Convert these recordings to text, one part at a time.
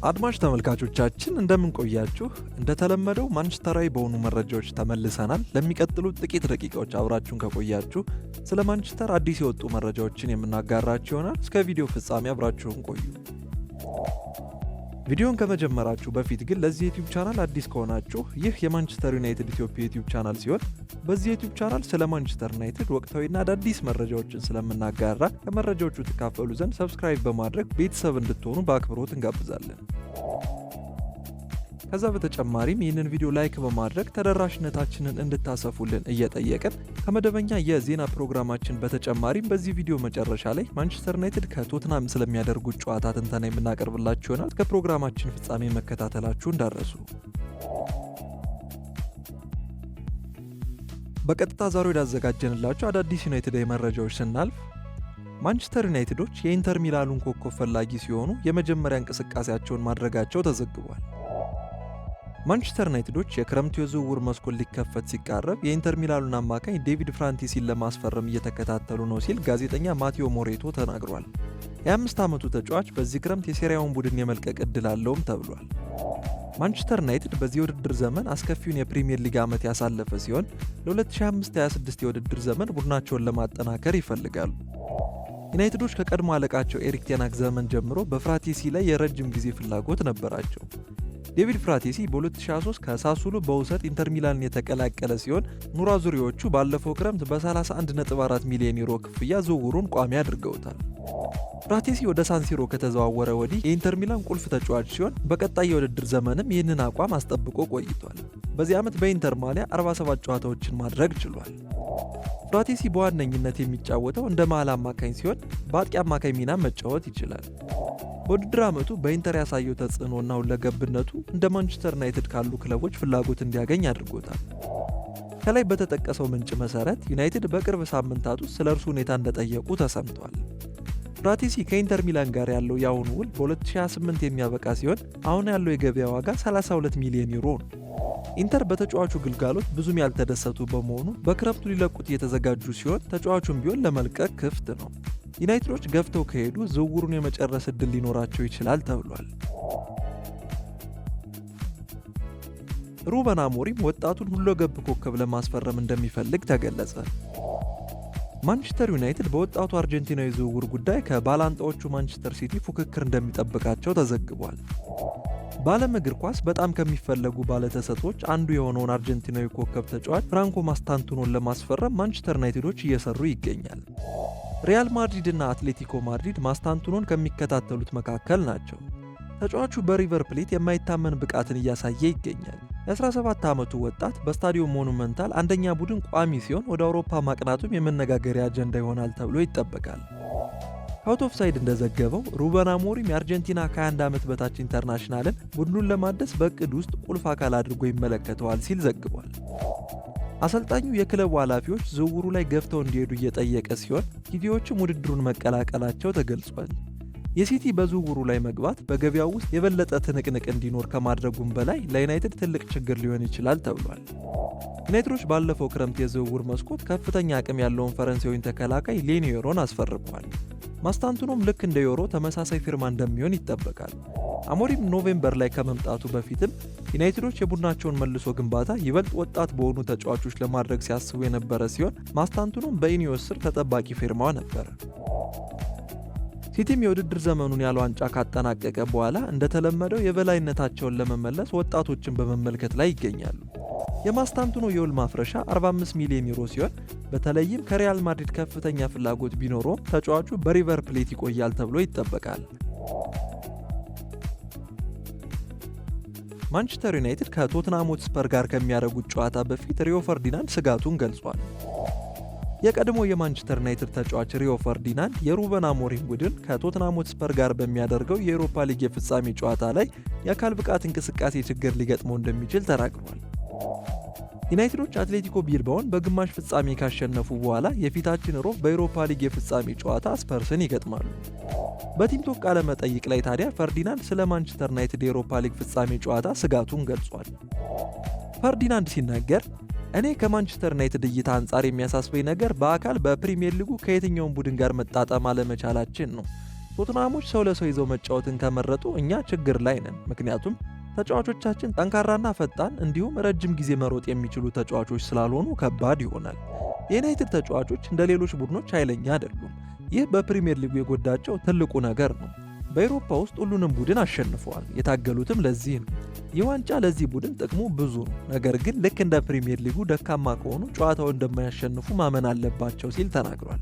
አድማጭ ተመልካቾቻችን እንደምን ቆያችሁ? እንደተለመደው ማንቸስተራዊ በሆኑ መረጃዎች ተመልሰናል። ለሚቀጥሉት ጥቂት ደቂቃዎች አብራችሁን ከቆያችሁ ስለ ማንቸስተር አዲስ የወጡ መረጃዎችን የምናጋራችሁ ይሆናል። እስከ ቪዲዮ ፍጻሜ አብራችሁን ቆዩ። ቪዲዮን ከመጀመራችሁ በፊት ግን ለዚህ ዩቲዩብ ቻናል አዲስ ከሆናችሁ ይህ የማንቸስተር ዩናይትድ ኢትዮጵያ ዩቲዩብ ቻናል ሲሆን በዚህ ዩቲዩብ ቻናል ስለ ማንቸስተር ዩናይትድ ወቅታዊና አዳዲስ መረጃዎችን ስለምናጋራ ከመረጃዎቹ ትካፈሉ ዘንድ ሰብስክራይብ በማድረግ ቤተሰብ እንድትሆኑ በአክብሮት እንጋብዛለን። ከዛ በተጨማሪም ይህንን ቪዲዮ ላይክ በማድረግ ተደራሽነታችንን እንድታሰፉልን እየጠየቅን ከመደበኛ የዜና ፕሮግራማችን በተጨማሪም በዚህ ቪዲዮ መጨረሻ ላይ ማንቸስተር ዩናይትድ ከቶትናም ስለሚያደርጉት ጨዋታ ትንተና የምናቀርብላችሁ ይሆናል። እስከ ፕሮግራማችን ፍጻሜ መከታተላችሁ እንዳትረሱ። በቀጥታ ዛሬ ወዳዘጋጀንላችሁ አዳዲስ ዩናይትዳዊ መረጃዎች ስናልፍ ማንቸስተር ዩናይትዶች የኢንተር ሚላኑን ኮከብ ፈላጊ ሲሆኑ የመጀመሪያ እንቅስቃሴያቸውን ማድረጋቸው ተዘግቧል። ማንቸስተር ዩናይትዶች የክረምቱ የዝውውር መስኮት ሊከፈት ሲቃረብ የኢንተር ሚላኑን አማካኝ ዴቪድ ፍራንቲሲን ለማስፈረም እየተከታተሉ ነው ሲል ጋዜጠኛ ማቴዎ ሞሬቶ ተናግሯል። የ25 ዓመቱ ተጫዋች በዚህ ክረምት የሴሪያውን ቡድን የመልቀቅ ዕድል አለውም ተብሏል። ማንቸስተር ዩናይትድ በዚህ የውድድር ዘመን አስከፊውን የፕሪሚየር ሊግ ዓመት ያሳለፈ ሲሆን ለ2025-26 የውድድር ዘመን ቡድናቸውን ለማጠናከር ይፈልጋሉ። ዩናይትዶች ከቀድሞ አለቃቸው ኤሪክ ቴናግ ዘመን ጀምሮ በፍራቴሲ ላይ የረጅም ጊዜ ፍላጎት ነበራቸው። ዴቪድ ፍራቴሲ በ2023 ከሳሱሉ በውሰት ኢንተር ሚላንን የተቀላቀለ ሲሆን ኑራዙሪዎቹ ባለፈው ክረምት በ31.4 ሚሊዮን ዩሮ ክፍያ ዝውውሩን ቋሚ አድርገውታል። ፍራቴሲ ወደ ሳንሲሮ ከተዘዋወረ ወዲህ የኢንተር ሚላን ቁልፍ ተጫዋች ሲሆን በቀጣይ የውድድር ዘመንም ይህንን አቋም አስጠብቆ ቆይቷል። በዚህ ዓመት በኢንተር ማሊያ 47 ጨዋታዎችን ማድረግ ችሏል። ፍራቴሲ በዋነኝነት የሚጫወተው እንደ መሃል አማካኝ ሲሆን በአጥቂ አማካኝ ሚና መጫወት ይችላል። በውድድር ዓመቱ በኢንተር ያሳየው ተጽዕኖና ሁለገብነቱ እንደ ማንቸስተር ዩናይትድ ካሉ ክለቦች ፍላጎት እንዲያገኝ አድርጎታል። ከላይ በተጠቀሰው ምንጭ መሰረት ዩናይትድ በቅርብ ሳምንታት ውስጥ ስለ እርሱ ሁኔታ እንደጠየቁ ተሰምቷል። ፍራቴሲ ከኢንተር ሚላን ጋር ያለው የአሁኑ ውል በ2028 የሚያበቃ ሲሆን አሁን ያለው የገበያ ዋጋ 32 ሚሊዮን ዩሮ ነው። ኢንተር በተጫዋቹ ግልጋሎት ብዙም ያልተደሰቱ በመሆኑ በክረምቱ ሊለቁት እየተዘጋጁ ሲሆን ተጫዋቹም ቢሆን ለመልቀቅ ክፍት ነው። ዩናይትዶች ገፍተው ከሄዱ ዝውውሩን የመጨረስ ዕድል ሊኖራቸው ይችላል ተብሏል። ሩበን አሞሪም ወጣቱን ሁለገብ ኮከብ ለማስፈረም እንደሚፈልግ ተገለጸ። ማንቸስተር ዩናይትድ በወጣቱ አርጀንቲናዊ ዝውውር ጉዳይ ከባላንጣዎቹ ማንቸስተር ሲቲ ፉክክር እንደሚጠብቃቸው ተዘግቧል። በዓለም እግር ኳስ በጣም ከሚፈለጉ ባለተሰጦች አንዱ የሆነውን አርጀንቲናዊ ኮከብ ተጫዋች ፍራንኮ ማስታንቱኖን ለማስፈረም ማንቸስተር ዩናይትዶች እየሰሩ ይገኛል። ሪያል ማድሪድ እና አትሌቲኮ ማድሪድ ማስታንቱኖን ከሚከታተሉት መካከል ናቸው። ተጫዋቹ በሪቨር ፕሌት የማይታመን ብቃትን እያሳየ ይገኛል። የ17 ዓመቱ ወጣት በስታዲዮ ሞኑመንታል አንደኛ ቡድን ቋሚ ሲሆን ወደ አውሮፓ ማቅናቱም የመነጋገሪያ አጀንዳ ይሆናል ተብሎ ይጠበቃል። አውት ኦፍ ሳይድ እንደዘገበው ሩበን አሞሪም የአርጀንቲና ከ21 ዓመት በታች ኢንተርናሽናልን ቡድኑን ለማደስ በእቅድ ውስጥ ቁልፍ አካል አድርጎ ይመለከተዋል ሲል ዘግቧል። አሰልጣኙ የክለቡ ኃላፊዎች ዝውውሩ ላይ ገፍተው እንዲሄዱ እየጠየቀ ሲሆን ሲቲዎችም ውድድሩን መቀላቀላቸው ተገልጿል። የሲቲ በዝውውሩ ላይ መግባት በገበያው ውስጥ የበለጠ ትንቅንቅ እንዲኖር ከማድረጉም በላይ ለዩናይትድ ትልቅ ችግር ሊሆን ይችላል ተብሏል። ዩናይትዶች ባለፈው ክረምት የዝውውር መስኮት ከፍተኛ አቅም ያለውን ፈረንሳዊን ተከላካይ ሌኒ ዮሮን አስፈርመዋል። ማስታንቱኖም ልክ እንደ ዮሮ ተመሳሳይ ፊርማ እንደሚሆን ይጠበቃል። አሞሪም ኖቬምበር ላይ ከመምጣቱ በፊትም ዩናይትዶች የቡድናቸውን መልሶ ግንባታ ይበልጥ ወጣት በሆኑ ተጫዋቾች ለማድረግ ሲያስቡ የነበረ ሲሆን ማስታንቱኖም በኢኒዮስ ስር ተጠባቂ ፊርማዋ ነበር። ሲቲም የውድድር ዘመኑን ያለ ዋንጫ ካጠናቀቀ በኋላ እንደተለመደው የበላይነታቸውን ለመመለስ ወጣቶችን በመመልከት ላይ ይገኛሉ። የማስታንቱኖ የውል ማፍረሻ 45 ሚሊዮን ዩሮ ሲሆን በተለይም ከሪያል ማድሪድ ከፍተኛ ፍላጎት ቢኖረውም ተጫዋቹ በሪቨር ፕሌት ይቆያል ተብሎ ይጠበቃል። ማንቸስተር ዩናይትድ ከቶትናም ሆትስፐር ጋር ከሚያደርጉት ጨዋታ በፊት ሪዮ ፈርዲናንድ ስጋቱን ገልጿል። የቀድሞ የማንቸስተር ዩናይትድ ተጫዋች ሪዮ ፈርዲናንድ የሩበን አሞሪም ቡድን ከቶትናም ሆትስፐር ጋር በሚያደርገው የኤሮፓ ሊግ የፍጻሜ ጨዋታ ላይ የአካል ብቃት እንቅስቃሴ ችግር ሊገጥመው እንደሚችል ተናግሯል። ዩናይትዶች አትሌቲኮ ቢልባውን በግማሽ ፍጻሜ ካሸነፉ በኋላ የፊታችን ሮብ በኤሮፓ ሊግ የፍጻሜ ጨዋታ ስፐርስን ይገጥማሉ። በቲምቶክ ቃለ መጠይቅ ላይ ታዲያ ፈርዲናንድ ስለ ማንቸስተር ዩናይትድ የኤሮፓ ሊግ ፍጻሜ ጨዋታ ስጋቱን ገልጿል። ፈርዲናንድ ሲናገር እኔ ከማንቸስተር ዩናይትድ እይታ አንጻር የሚያሳስበኝ ነገር በአካል በፕሪሚየር ሊጉ ከየትኛውም ቡድን ጋር መጣጣም አለመቻላችን ነው። ቶትናሞች ሰው ለሰው ይዘው መጫወትን ከመረጡ እኛ ችግር ላይ ነን። ምክንያቱም ተጫዋቾቻችን ጠንካራና ፈጣን እንዲሁም ረጅም ጊዜ መሮጥ የሚችሉ ተጫዋቾች ስላልሆኑ ከባድ ይሆናል። የዩናይትድ ተጫዋቾች እንደ ሌሎች ቡድኖች ኃይለኛ አይደሉም። ይህ በፕሪሚየር ሊጉ የጎዳቸው ትልቁ ነገር ነው። በአውሮፓ ውስጥ ሁሉንም ቡድን አሸንፈዋል። የታገሉትም ለዚህ ነው። ይህ ዋንጫ ለዚህ ቡድን ጥቅሙ ብዙ ነው። ነገር ግን ልክ እንደ ፕሪሚየር ሊጉ ደካማ ከሆኑ ጨዋታውን እንደማያሸንፉ ማመን አለባቸው ሲል ተናግሯል።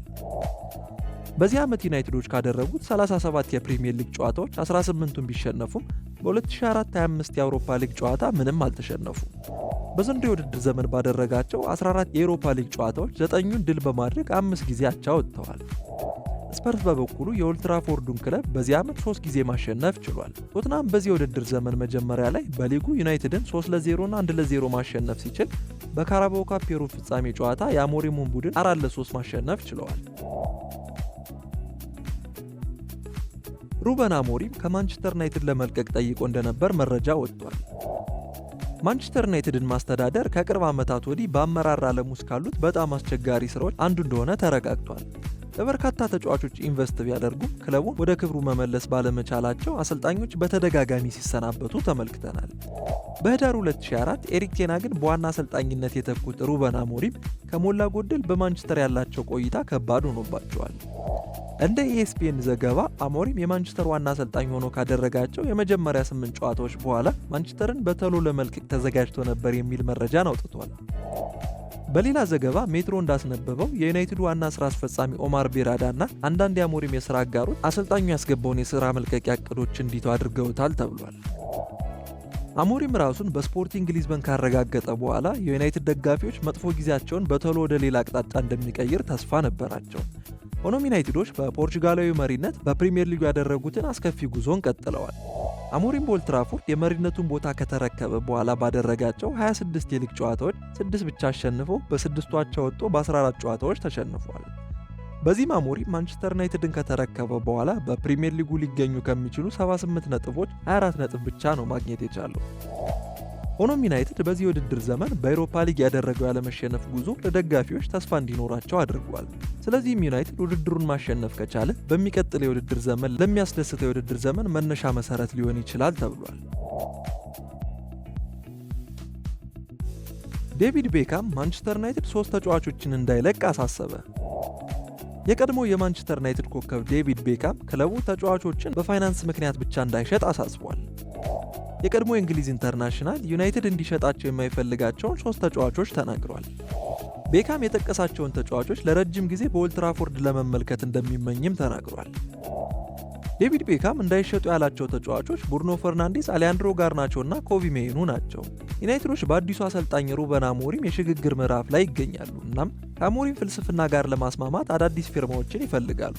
በዚህ ዓመት ዩናይትዶች ካደረጉት 37 የፕሪሚየር ሊግ ጨዋታዎች 18ቱን ቢሸነፉም በ2024/25 የአውሮፓ ሊግ ጨዋታ ምንም አልተሸነፉም። በዘንድሮው የውድድር ዘመን ባደረጋቸው 14 የአውሮፓ ሊግ ጨዋታዎች 9ኙን ድል በማድረግ 5 ጊዜ አቻ ወጥተዋል። ስፐርስ በበኩሉ የኦልትራፎርዱን ክለብ በዚህ ዓመት 3 ጊዜ ማሸነፍ ችሏል። ቶትናም በዚህ የውድድር ዘመን መጀመሪያ ላይ በሊጉ ዩናይትድን 3-0 እና 1-0 ማሸነፍ ሲችል በካራባኦ ካፕ የሩብ ፍጻሜ ጨዋታ የአሞሪሙን ቡድን 4-3 ማሸነፍ ችለዋል። ሩበን አሞሪም ከማንቸስተር ዩናይትድ ለመልቀቅ ጠይቆ እንደነበር መረጃ ወጥቷል። ማንቸስተር ዩናይትድን ማስተዳደር ከቅርብ ዓመታት ወዲህ በአመራር ዓለም ውስጥ ካሉት በጣም አስቸጋሪ ስራዎች አንዱ እንደሆነ ተረጋግጧል። ለበርካታ ተጫዋቾች ኢንቨስት ቢያደርጉም ክለቡን ወደ ክብሩ መመለስ ባለመቻላቸው አሰልጣኞች በተደጋጋሚ ሲሰናበቱ ተመልክተናል። በህዳር 2004 ኤሪክ ቴን ሃግን በዋና አሰልጣኝነት የተኩት ሩበን አሞሪም ከሞላ ጎደል በማንቸስተር ያላቸው ቆይታ ከባድ ሆኖባቸዋል። እንደ ESPN ዘገባ አሞሪም የማንቸስተር ዋና አሰልጣኝ ሆኖ ካደረጋቸው የመጀመሪያ 8 ጨዋታዎች በኋላ ማንቸስተርን በቶሎ ለመልቀቅ ተዘጋጅቶ ነበር የሚል መረጃን አውጥቷል። በሌላ ዘገባ ሜትሮ እንዳስነበበው የዩናይትድ ዋና ስራ አስፈጻሚ ኦማር ቤራዳ እና አንዳንድ የአሞሪም የስራ አጋሮች አሰልጣኙ ያስገባውን የስራ መልቀቂያ እቅዶች እንዲተው አድርገውታል ተብሏል። አሞሪም ራሱን በስፖርቲንግ ሊዝበን ካረጋገጠ በኋላ የዩናይትድ ደጋፊዎች መጥፎ ጊዜያቸውን በቶሎ ወደ ሌላ አቅጣጫ እንደሚቀይር ተስፋ ነበራቸው። ሆኖም ዩናይትዶች በፖርቹጋላዊ መሪነት በፕሪሚየር ሊጉ ያደረጉትን አስከፊ ጉዞን ቀጥለዋል። አሞሪም በኦልትራፎርድ የመሪነቱን ቦታ ከተረከበ በኋላ ባደረጋቸው 26 የሊግ ጨዋታዎች 6 ብቻ አሸንፎ በ6ቱ አቻ ወጥቶ በ14 ጨዋታዎች ተሸንፏል። በዚህም አሞሪም ማንቸስተር ዩናይትድን ከተረከበ በኋላ በፕሪሚየር ሊጉ ሊገኙ ከሚችሉ 78 ነጥቦች 24 ነጥብ ብቻ ነው ማግኘት የቻለው። ሆኖም ዩናይትድ በዚህ የውድድር ዘመን በአውሮፓ ሊግ ያደረገው ያለመሸነፍ ጉዞ ለደጋፊዎች ተስፋ እንዲኖራቸው አድርጓል። ስለዚህም ዩናይትድ ውድድሩን ማሸነፍ ከቻለ በሚቀጥለው የውድድር ዘመን ለሚያስደስተው የውድድር ዘመን መነሻ መሰረት ሊሆን ይችላል ተብሏል። ዴቪድ ቤካም ማንቸስተር ዩናይትድ 3 ተጫዋቾችን እንዳይለቅ አሳሰበ። የቀድሞ የማንቸስተር ዩናይትድ ኮከብ ዴቪድ ቤካም ክለቡ ተጫዋቾችን በፋይናንስ ምክንያት ብቻ እንዳይሸጥ አሳስቧል። የቀድሞ የእንግሊዝ ኢንተርናሽናል ዩናይትድ እንዲሸጣቸው የማይፈልጋቸውን 3 ተጫዋቾች ተናግሯል። ቤካም የጠቀሳቸውን ተጫዋቾች ለረጅም ጊዜ በኦልትራፎርድ ለመመልከት እንደሚመኝም ተናግሯል። ዴቪድ ቤካም እንዳይሸጡ ያላቸው ተጫዋቾች ብሩኖ ፈርናንዴስ፣ አሊያንድሮ ጋርናቾ እና ኮቢ ሜኑ ናቸው። ዩናይትዶች በአዲሱ አሰልጣኝ ሩበን አሞሪም የሽግግር ምዕራፍ ላይ ይገኛሉ። እናም ከአሞሪም ፍልስፍና ጋር ለማስማማት አዳዲስ ፊርማዎችን ይፈልጋሉ።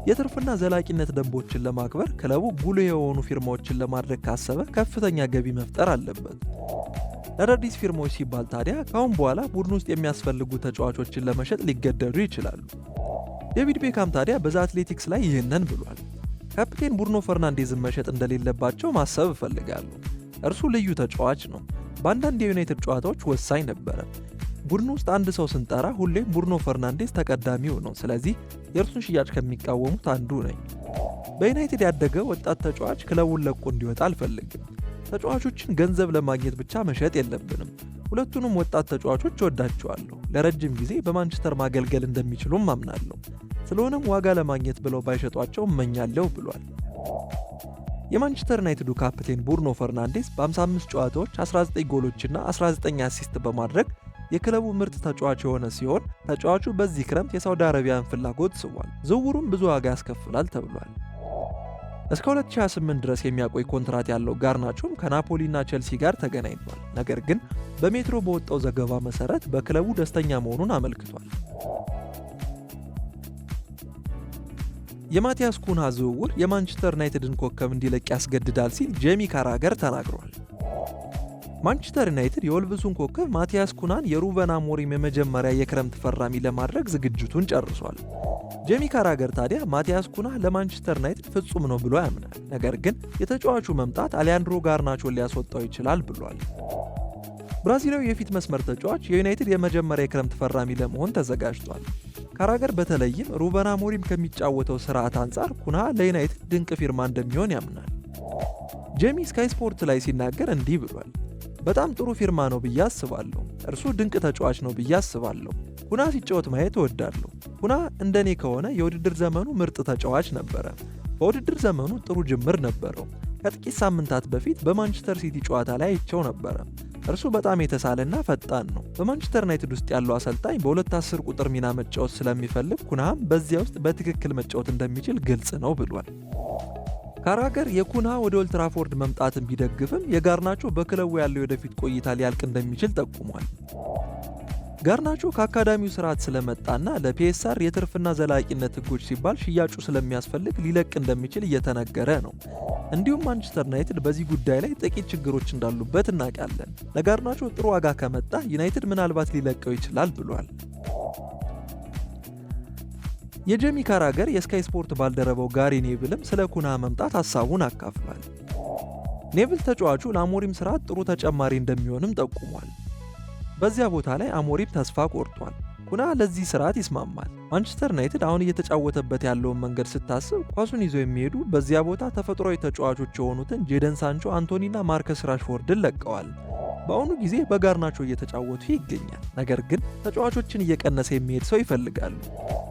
የትርፍና ዘላቂነት ደንቦችን ለማክበር ክለቡ ጉልህ የሆኑ ፊርማዎችን ለማድረግ ካሰበ ከፍተኛ ገቢ መፍጠር አለበት። ለአዳዲስ ፊርማዎች ሲባል ታዲያ ካሁን በኋላ ቡድን ውስጥ የሚያስፈልጉ ተጫዋቾችን ለመሸጥ ሊገደዱ ይችላሉ። ዴቪድ ቤካም ታዲያ በዛ አትሌቲክስ ላይ ይህንን ብሏል። ካፕቴን ብሩኖ ፈርናንዴዝን መሸጥ እንደሌለባቸው ማሰብ እፈልጋለሁ። እርሱ ልዩ ተጫዋች ነው። በአንዳንድ የዩናይትድ ጨዋታዎች ወሳኝ ነበረ። ቡድን ውስጥ አንድ ሰው ስንጠራ ሁሌም ብሩኖ ፈርናንዴዝ ተቀዳሚው ነው። ስለዚህ የእርሱን ሽያጭ ከሚቃወሙት አንዱ ነኝ። በዩናይትድ ያደገ ወጣት ተጫዋች ክለቡን ለቆ እንዲወጣ አልፈልግም። ተጫዋቾችን ገንዘብ ለማግኘት ብቻ መሸጥ የለብንም። ሁለቱንም ወጣት ተጫዋቾች እወዳቸዋለሁ። ለረጅም ጊዜ በማንቸስተር ማገልገል እንደሚችሉም አምናለሁ። ስለሆነም ዋጋ ለማግኘት ብለው ባይሸጧቸው እመኛለሁ ብሏል። የማንቸስተር ዩናይትዱ ካፕቴን ብሩኖ ፈርናንዴዝ በ55 ጨዋታዎች 19 ጎሎችና 19 አሲስት በማድረግ የክለቡ ምርጥ ተጫዋች የሆነ ሲሆን ተጫዋቹ በዚህ ክረምት የሳውዲ አረቢያን ፍላጎት ስቧል። ዝውውሩም ብዙ ዋጋ ያስከፍላል ተብሏል። እስከ 2028 ድረስ የሚያቆይ ኮንትራት ያለው ጋርናቾም ከናፖሊና ቼልሲ ጋር ተገናኝቷል። ነገር ግን በሜትሮ በወጣው ዘገባ መሰረት በክለቡ ደስተኛ መሆኑን አመልክቷል። የማቲያስ ኩንሃ ዝውውር የማንቸስተር ዩናይትድን ኮከብ እንዲለቅ ያስገድዳል ሲል ጄሚ ካራገር ተናግሯል። ማንቸስተር ዩናይትድ የወልቭሱን ኮከብ ማቲያስ ኩንሃን የሩበን አሞሪም የመጀመሪያ የክረምት ፈራሚ ለማድረግ ዝግጅቱን ጨርሷል። ጄሚ ካራገር ታዲያ ማቲያስ ኩንሃ ለማንቸስተር ዩናይትድ ፍጹም ነው ብሎ ያምናል። ነገር ግን የተጫዋቹ መምጣት አሊያንድሮ ጋርናቾን ሊያስወጣው ይችላል ብሏል። ብራዚላዊ የፊት መስመር ተጫዋች የዩናይትድ የመጀመሪያ የክረምት ፈራሚ ለመሆን ተዘጋጅቷል። ካራገር በተለይም ሩበን አሞሪም ከሚጫወተው ስርዓት አንጻር ኩንሃ ለዩናይትድ ድንቅ ፊርማ እንደሚሆን ያምናል። ጄሚ ስካይ ስፖርት ላይ ሲናገር እንዲህ ብሏል። በጣም ጥሩ ፊርማ ነው ብዬ አስባለሁ። እርሱ ድንቅ ተጫዋች ነው ብዬ አስባለሁ። ኩንሃ ሲጫወት ማየት እወዳለሁ። ኩንሃ እንደኔ ከሆነ የውድድር ዘመኑ ምርጥ ተጫዋች ነበረ። በውድድር ዘመኑ ጥሩ ጅምር ነበረው። ከጥቂት ሳምንታት በፊት በማንቸስተር ሲቲ ጨዋታ ላይ አይቼው ነበረ። እርሱ በጣም የተሳለና ፈጣን ነው። በማንቸስተር ዩናይትድ ውስጥ ያለው አሰልጣኝ በ2-10 ቁጥር ሚና መጫወት ስለሚፈልግ ኩንሃም በዚያ ውስጥ በትክክል መጫወት እንደሚችል ግልጽ ነው ብሏል። ካራገር የኩንሃ ወደ ኦልድ ትራፎርድ መምጣትን ቢደግፍም የጋርናቾ በክለቡ ያለው የወደፊት ቆይታ ሊያልቅ እንደሚችል ጠቁሟል። ጋርናቾ ከአካዳሚው ስርዓት ስለመጣና ለፒኤስአር የትርፍና ዘላቂነት ህጎች ሲባል ሽያጩ ስለሚያስፈልግ ሊለቅ እንደሚችል እየተነገረ ነው። እንዲሁም ማንቸስተር ዩናይትድ በዚህ ጉዳይ ላይ ጥቂት ችግሮች እንዳሉበት እናውቃለን። ለጋርናቾ ጥሩ ዋጋ ከመጣ ዩናይትድ ምናልባት ሊለቀው ይችላል ብሏል። የጄሚ ካራገር የስካይ ስፖርት ባልደረባው ጋሪ ኔቭልም ስለ ኩንሃ መምጣት ሐሳቡን አካፍሏል። ኔቭል ተጫዋቹ ለአሞሪም ስርዓት ጥሩ ተጨማሪ እንደሚሆንም ጠቁሟል። በዚያ ቦታ ላይ አሞሪም ተስፋ ቆርጧል። ኩንሃ ለዚህ ስርዓት ይስማማል። ማንቸስተር ዩናይትድ አሁን እየተጫወተበት ያለውን መንገድ ስታስብ ኳሱን ይዘው የሚሄዱ በዚያ ቦታ ተፈጥሯዊ ተጫዋቾች የሆኑትን ጄደን ሳንቾ፣ አንቶኒና ማርከስ ራሽፎርድን ለቀዋል። በአሁኑ ጊዜ በጋርናቾ እየተጫወቱ ይገኛል። ነገር ግን ተጫዋቾችን እየቀነሰ የሚሄድ ሰው ይፈልጋሉ።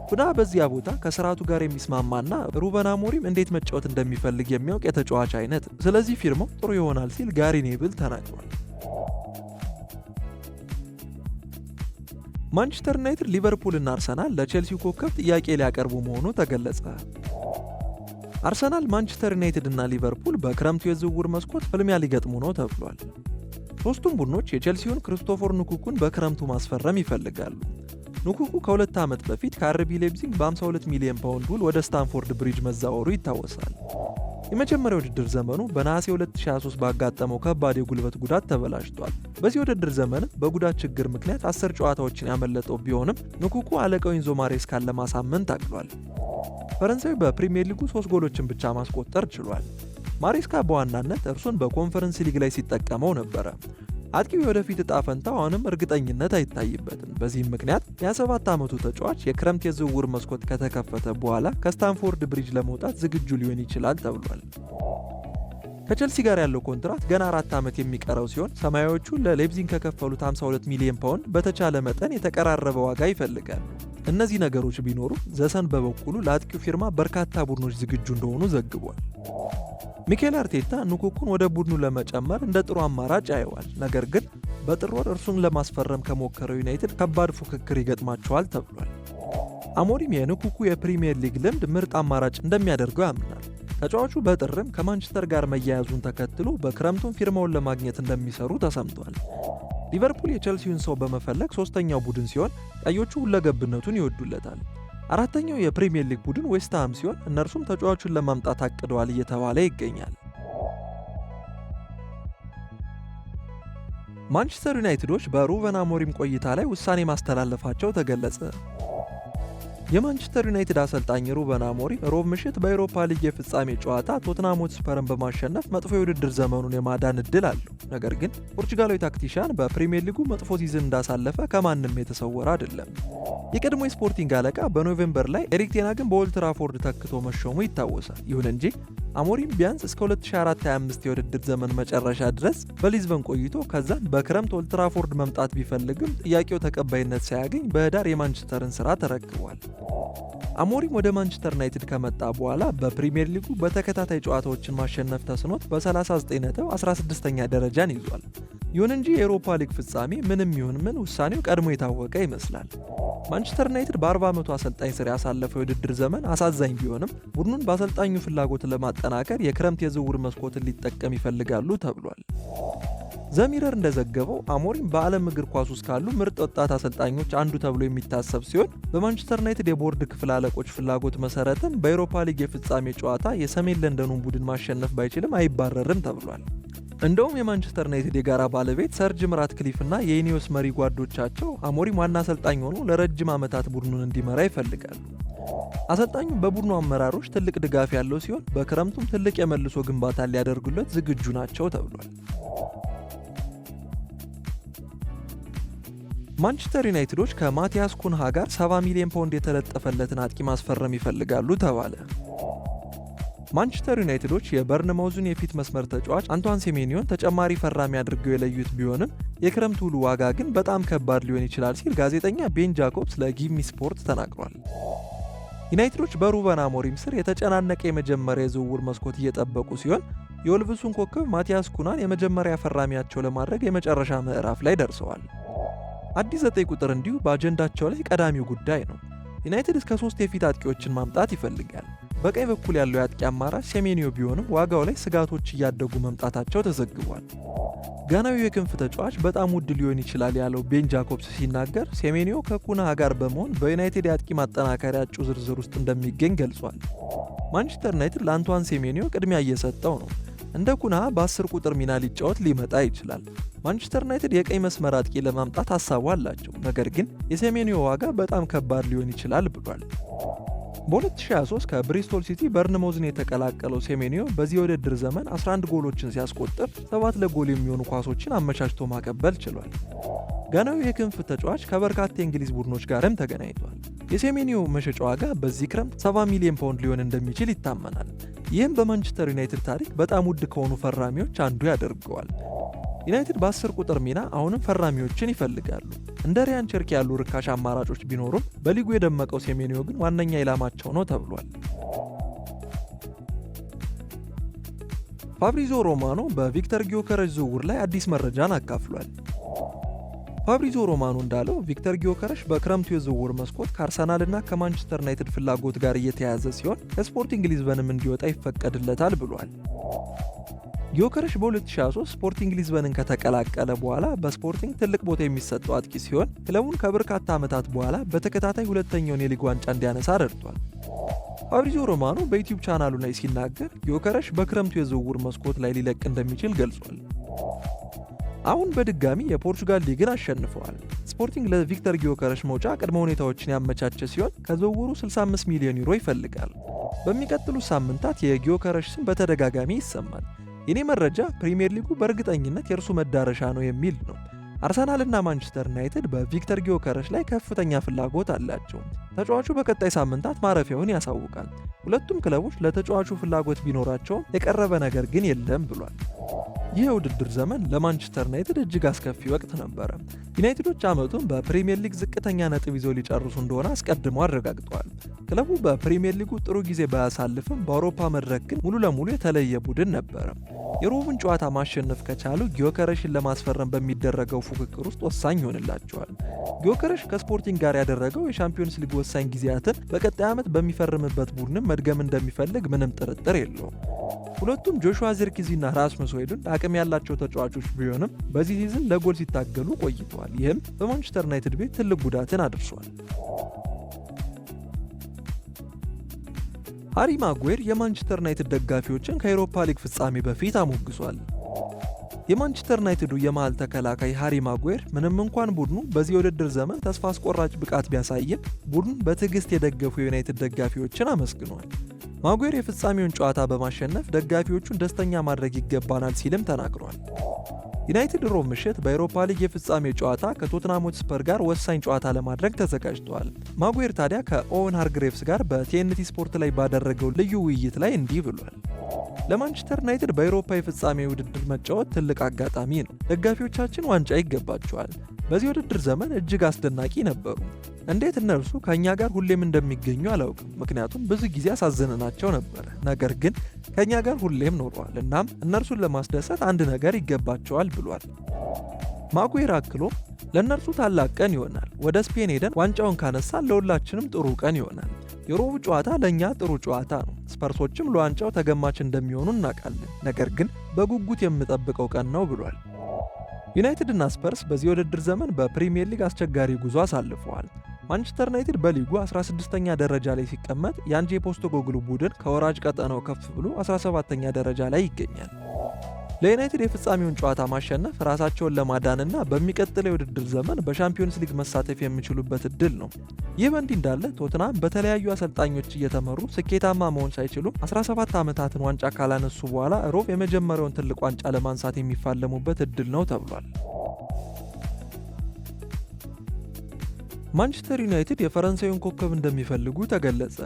ኩንሃ በዚያ ቦታ ከስርዓቱ ጋር የሚስማማና ሩበን አሞሪም እንዴት መጫወት እንደሚፈልግ የሚያውቅ የተጫዋች አይነት፣ ስለዚህ ፊርማው ጥሩ ይሆናል ሲል ጋሪ ኔቭል ተናግሯል። ማንቸስተር ዩናይትድ፣ ሊቨርፑል እና አርሰናል ለቼልሲው ኮከብ ጥያቄ ሊያቀርቡ መሆኑ ተገለጸ። አርሰናል፣ ማንቸስተር ዩናይትድ እና ሊቨርፑል በክረምቱ የዝውውር መስኮት ፍልሚያ ሊገጥሙ ነው ተብሏል። ሦስቱም ቡድኖች የቼልሲውን ክሪስቶፈር ንኩኩን በክረምቱ ማስፈረም ይፈልጋሉ። ንኩኩ ከ2 ዓመት በፊት ከአርቢ ሌፕዚግ በ52 ሚሊዮን ፓውንድ ውል ወደ ስታንፎርድ ብሪጅ መዛወሩ ይታወሳል። የመጀመሪያው ውድድር ዘመኑ በነሐሴ 2023 ባጋጠመው ከባድ የጉልበት ጉዳት ተበላሽቷል። በዚህ ውድድር ዘመን በጉዳት ችግር ምክንያት 10 ጨዋታዎችን ያመለጠው ቢሆንም ንኩኩ አለቃው ኢንዞ ማሬስካን ለማሳመን ታግሏል። ፈረንሳዊ በፕሪሚየር ሊጉ 3 ጎሎችን ብቻ ማስቆጠር ችሏል። ማሬስካ በዋናነት እርሱን በኮንፈረንስ ሊግ ላይ ሲጠቀመው ነበረ። አጥቂው የወደፊት ዕጣ ፈንታው አሁንም እርግጠኝነት አይታይበትም። በዚህም ምክንያት የ27 ዓመቱ ተጫዋች የክረምት የዝውውር መስኮት ከተከፈተ በኋላ ከስታንፎርድ ብሪጅ ለመውጣት ዝግጁ ሊሆን ይችላል ተብሏል። ከቼልሲ ጋር ያለው ኮንትራት ገና 4 ዓመት የሚቀረው ሲሆን ሰማያዊዎቹ ለሌፕዚግ ከከፈሉት 52 ሚሊዮን ፓውንድ በተቻለ መጠን የተቀራረበ ዋጋ ይፈልጋሉ። እነዚህ ነገሮች ቢኖሩ ዘሰን በበኩሉ ለአጥቂው ፊርማ በርካታ ቡድኖች ዝግጁ እንደሆኑ ዘግቧል። ሚኬል አርቴታ ንኩኩን ወደ ቡድኑ ለመጨመር እንደ ጥሩ አማራጭ ያየዋል። ነገር ግን በጥር ወር እርሱን ለማስፈረም ከሞከረው ዩናይትድ ከባድ ፉክክር ይገጥማቸዋል ተብሏል። አሞሪም የንኩኩ የፕሪሚየር ሊግ ልምድ ምርጥ አማራጭ እንደሚያደርገው ያምናል። ተጫዋቹ በጥርም ከማንቸስተር ጋር መያያዙን ተከትሎ በክረምቱን ፊርማውን ለማግኘት እንደሚሰሩ ተሰምቷል። ሊቨርፑል የቼልሲውን ሰው በመፈለግ ሶስተኛው ቡድን ሲሆን ቀዮቹ ሁለገብነቱን ይወዱለታል። አራተኛው የፕሪሚየር ሊግ ቡድን ዌስትሃም ሲሆን እነርሱም ተጫዋቹን ለማምጣት አቅደዋል እየተባለ ይገኛል። ማንቸስተር ዩናይትዶች በሩበን አሞሪም ቆይታ ላይ ውሳኔ ማስተላለፋቸው ተገለጸ። የማንቸስተር ዩናይትድ አሰልጣኝ ሩበን አሞሪም ሮብ ምሽት በአውሮፓ ሊግ የፍጻሜ ጨዋታ ቶትናም ሆትስፐርን በማሸነፍ መጥፎ የውድድር ዘመኑን የማዳን እድል አለው። ነገር ግን ፖርቹጋላዊ ታክቲሻን በፕሪሚየር ሊጉ መጥፎ ሲዝን እንዳሳለፈ ከማንም የተሰወረ አይደለም። የቀድሞ የስፖርቲንግ አለቃ በኖቬምበር ላይ ኤሪክ ቴን ሃግን በኦልድ ትራፎርድ ተክቶ መሾሙ ይታወሳል። ይሁን እንጂ አሞሪም ቢያንስ እስከ 2024-25 የውድድር ዘመን መጨረሻ ድረስ በሊዝበን ቆይቶ ከዛን በክረምት ኦልድ ትራፎርድ መምጣት ቢፈልግም ጥያቄው ተቀባይነት ሳያገኝ በህዳር የማንቸስተርን ስራ ተረክቧል። አሞሪም ወደ ማንቸስተር ዩናይትድ ከመጣ በኋላ በፕሪሚየር ሊጉ በተከታታይ ጨዋታዎችን ማሸነፍ ተስኖት በ39 ነጥብ 16ኛ ደረጃን ይዟል። ይሁን እንጂ የአውሮፓ ሊግ ፍጻሜ ምንም ይሁን ምን ውሳኔው ቀድሞ የታወቀ ይመስላል። ማንቸስተር ዩናይትድ በ40 ዓመቱ አሰልጣኝ ስር ያሳለፈው የውድድር ዘመን አሳዛኝ ቢሆንም ቡድኑን በአሰልጣኙ ፍላጎት ለማጠናከር የክረምት የዝውውር መስኮትን ሊጠቀም ይፈልጋሉ ተብሏል። ዘሚረር እንደዘገበው አሞሪም በዓለም እግር ኳስ ውስጥ ካሉ ምርጥ ወጣት አሰልጣኞች አንዱ ተብሎ የሚታሰብ ሲሆን በማንቸስተር ዩናይትድ የቦርድ ክፍል አለቆች ፍላጎት መሰረትም በአውሮፓ ሊግ የፍጻሜ ጨዋታ የሰሜን ለንደኑን ቡድን ማሸነፍ ባይችልም አይባረርም ተብሏል። እንደውም የማንቸስተር ዩናይትድ የጋራ ባለቤት ሰር ጂም ራትክሊፍ እና የኢኒዮስ መሪ ጓዶቻቸው አሞሪም ዋና አሰልጣኝ ሆኖ ለረጅም ዓመታት ቡድኑን እንዲመራ ይፈልጋሉ። አሰልጣኙ በቡድኑ አመራሮች ትልቅ ድጋፍ ያለው ሲሆን በክረምቱም ትልቅ የመልሶ ግንባታ ሊያደርጉለት ዝግጁ ናቸው ተብሏል። ማንቸስተር ዩናይትዶች ከማቲያስ ኩንሃ ጋር 70 ሚሊዮን ፓውንድ የተለጠፈለትን አጥቂ ማስፈረም ይፈልጋሉ ተባለ። ማንቸስተር ዩናይትዶች የበርንማውዙን የፊት መስመር ተጫዋች አንቷን ሴሜኒዮን ተጨማሪ ፈራሚ አድርገው የለዩት ቢሆንም የክረምት ውሉ ዋጋ ግን በጣም ከባድ ሊሆን ይችላል ሲል ጋዜጠኛ ቤን ጃኮብስ ለጊቭ ሚ ስፖርት ተናግሯል። ዩናይትዶች በሩበን አሞሪም ስር የተጨናነቀ የመጀመሪያ የዝውውር መስኮት እየጠበቁ ሲሆን የወልቭሱን ኮከብ ማቲያስ ኩናን የመጀመሪያ ፈራሚያቸው ለማድረግ የመጨረሻ ምዕራፍ ላይ ደርሰዋል። አዲስ 9 ቁጥር እንዲሁ በአጀንዳቸው ላይ ቀዳሚው ጉዳይ ነው። ዩናይትድ እስከ 3 የፊት አጥቂዎችን ማምጣት ይፈልጋል። በቀኝ በኩል ያለው የአጥቂ አማራጭ ሴሜኒዮ ቢሆንም ዋጋው ላይ ስጋቶች እያደጉ መምጣታቸው ተዘግቧል። ጋናዊው የክንፍ ተጫዋች በጣም ውድ ሊሆን ይችላል ያለው ቤን ጃኮብስ ሲናገር ሴሜኒዮ ከኩናሃ ጋር በመሆን በዩናይትድ የአጥቂ ማጠናከሪያ እጩ ዝርዝር ውስጥ እንደሚገኝ ገልጿል። ማንቸስተር ዩናይትድ ለአንቷን ሴሜኒዮ ቅድሚያ እየሰጠው ነው። እንደ ኩናሃ በ10 ቁጥር ሚና ሊጫወት ሊመጣ ይችላል። ማንቸስተር ዩናይትድ የቀኝ መስመር አጥቂ ለማምጣት ሀሳቡ አላቸው፣ ነገር ግን የሴሜኒዮ ዋጋ በጣም ከባድ ሊሆን ይችላል ብሏል። በ2023 ከብሪስቶል ሲቲ በርንማውዝን የተቀላቀለው ሴሜኒዮ በዚህ የውድድር ዘመን 11 ጎሎችን ሲያስቆጥር 7 ለጎል የሚሆኑ ኳሶችን አመቻችቶ ማቀበል ችሏል። ጋናዊው የክንፍ ተጫዋች ከበርካታ የእንግሊዝ ቡድኖች ጋርም ተገናኝቷል። የሴሜኒዮ መሸጫ ዋጋ በዚህ ክረምት 70 ሚሊዮን ፓውንድ ሊሆን እንደሚችል ይታመናል። ይህም በማንቸስተር ዩናይትድ ታሪክ በጣም ውድ ከሆኑ ፈራሚዎች አንዱ ያደርገዋል። ዩናይትድ በ10 ቁጥር ሚና አሁንም ፈራሚዎችን ይፈልጋሉ። እንደ ሪያን ቸርኪ ያሉ ርካሽ አማራጮች ቢኖሩም በሊጉ የደመቀው ሴሜኒዮ ግን ዋነኛ ኢላማቸው ነው ተብሏል። ፋብሪዞ ሮማኖ በቪክተር ጊዮከረሽ ዝውውር ላይ አዲስ መረጃን አካፍሏል። ፋብሪዞ ሮማኖ እንዳለው ቪክተር ጊዮከረሽ በክረምቱ የዝውውር መስኮት ከአርሰናልና ከማንቸስተር ዩናይትድ ፍላጎት ጋር እየተያያዘ ሲሆን ከስፖርቲንግ ሊዝበንም እንዲወጣ ይፈቀድለታል ብሏል። ጊዮከረሽ በ2023 ስፖርቲንግ ሊዝበንን ከተቀላቀለ በኋላ በስፖርቲንግ ትልቅ ቦታ የሚሰጠው አጥቂ ሲሆን ክለቡን ከበርካታ ዓመታት በኋላ በተከታታይ ሁለተኛውን የሊግ ዋንጫ እንዲያነሳ ረድቷል። ፋብሪዞ ሮማኖ በዩቲዩብ ቻናሉ ላይ ሲናገር ጊዮከረሽ በክረምቱ የዝውውር መስኮት ላይ ሊለቅ እንደሚችል ገልጿል። አሁን በድጋሚ የፖርቹጋል ሊግን አሸንፈዋል። ስፖርቲንግ ለቪክተር ጊዮከረሽ መውጫ ቅድመ ሁኔታዎችን ያመቻቸ ሲሆን ከዝውውሩ 65 ሚሊዮን ዩሮ ይፈልጋል። በሚቀጥሉት ሳምንታት የጊዮከረሽ ስም በተደጋጋሚ ይሰማል። የኔ መረጃ ፕሪሚየር ሊጉ በእርግጠኝነት የእርሱ መዳረሻ ነው የሚል ነው። አርሰናልና ማንቸስተር ዩናይትድ በቪክተር ጊዮከረሽ ላይ ከፍተኛ ፍላጎት አላቸው። ተጫዋቹ በቀጣይ ሳምንታት ማረፊያውን ያሳውቃል። ሁለቱም ክለቦች ለተጫዋቹ ፍላጎት ቢኖራቸውም የቀረበ ነገር ግን የለም ብሏል። ይህ የውድድር ዘመን ለማንቸስተር ዩናይትድ እጅግ አስከፊ ወቅት ነበረ። ዩናይትዶች ዓመቱን በፕሪሚየር ሊግ ዝቅተኛ ነጥብ ይዘው ሊጨርሱ እንደሆነ አስቀድመው አረጋግጠዋል። ክለቡ በፕሪሚየር ሊጉ ጥሩ ጊዜ ባያሳልፍም በአውሮፓ መድረክ ግን ሙሉ ለሙሉ የተለየ ቡድን ነበረ። የሮቡን ጨዋታ ማሸነፍ ከቻሉ ጊዮከረሽን ለማስፈረም በሚደረገው ፉክክር ውስጥ ወሳኝ ይሆንላቸዋል። ጊዮከረሽ ከስፖርቲንግ ጋር ያደረገው የሻምፒዮንስ ሊግ ወሳኝ ጊዜያትን በቀጣይ ዓመት በሚፈርምበት ቡድንም መድገም እንደሚፈልግ ምንም ጥርጥር የለውም። ሁለቱም ጆሹዋ ዚርክዚና ራስመስ ሆይሉንድ አቅም ያላቸው ተጫዋቾች ቢሆንም በዚህ ሲዝን ለጎል ሲታገሉ ቆይተዋል። ይህም በማንቸስተር ዩናይትድ ቤት ትልቅ ጉዳትን አድርሷል። ሃሪ ማጉዌር የማንቸስተር ዩናይትድ ደጋፊዎችን ከአውሮፓ ሊግ ፍጻሜ በፊት አሞግሷል። የማንቸስተር ዩናይትዱ የመሃል ተከላካይ ሃሪ ማጉዌር ምንም እንኳን ቡድኑ በዚህ የውድድር ዘመን ተስፋ አስቆራጭ ብቃት ቢያሳይም ቡድኑን በትዕግስት የደገፉ የዩናይትድ ደጋፊዎችን አመስግኗል። ማጉዌር የፍጻሜውን ጨዋታ በማሸነፍ ደጋፊዎቹን ደስተኛ ማድረግ ይገባናል ሲልም ተናግሯል። ዩናይትድ ሮብ ምሽት በአውሮፓ ሊግ የፍጻሜ ጨዋታ ከቶትናም ሆትስፐር ጋር ወሳኝ ጨዋታ ለማድረግ ተዘጋጅተዋል። ማጉዌር ታዲያ ከኦወን ሃርግሬቭስ ጋር በቲኤንቲ ስፖርት ላይ ባደረገው ልዩ ውይይት ላይ እንዲህ ብሏል። ለማንቸስተር ዩናይትድ በአውሮፓ የፍጻሜ ውድድር መጫወት ትልቅ አጋጣሚ ነው። ደጋፊዎቻችን ዋንጫ ይገባቸዋል። በዚህ ውድድር ዘመን እጅግ አስደናቂ ነበሩ። እንዴት እነርሱ ከእኛ ጋር ሁሌም እንደሚገኙ አላውቅም፣ ምክንያቱም ብዙ ጊዜ አሳዝነናቸው ነበር። ነገር ግን ከእኛ ጋር ሁሌም ኖረዋል። እናም እነርሱን ለማስደሰት አንድ ነገር ይገባቸዋል ብሏል። ማጉዌር አክሎ ለእነርሱ ታላቅ ቀን ይሆናል። ወደ ስፔን ሄደን ዋንጫውን ካነሳን ለሁላችንም ጥሩ ቀን ይሆናል። የሮቡ ጨዋታ ለእኛ ጥሩ ጨዋታ ነው። ስፐርሶችም ለዋንጫው ተገማች እንደሚሆኑ እናውቃለን። ነገር ግን በጉጉት የምጠብቀው ቀን ነው ብሏል። ዩናይትድ እና ስፐርስ በዚህ የውድድር ዘመን በፕሪሚየር ሊግ አስቸጋሪ ጉዞ አሳልፈዋል። ማንቸስተር ዩናይትድ በሊጉ 16ኛ ደረጃ ላይ ሲቀመጥ የአንጄ ፖስቴኮግሉ ቡድን ከወራጅ ቀጠናው ከፍ ብሎ 17ኛ ደረጃ ላይ ይገኛል። ለዩናይትድ የፍጻሜውን ጨዋታ ማሸነፍ ራሳቸውን ለማዳንና በሚቀጥለው የውድድር ዘመን በሻምፒዮንስ ሊግ መሳተፍ የሚችሉበት እድል ነው። ይህ በእንዲህ እንዳለ ቶትናም በተለያዩ አሰልጣኞች እየተመሩ ስኬታማ መሆን ሳይችሉም 17 ዓመታትን ዋንጫ ካላነሱ በኋላ ሮብ የመጀመሪያውን ትልቅ ዋንጫ ለማንሳት የሚፋለሙበት እድል ነው ተብሏል። ማንቸስተር ዩናይትድ የፈረንሳዩን ኮከብ እንደሚፈልጉ ተገለጸ።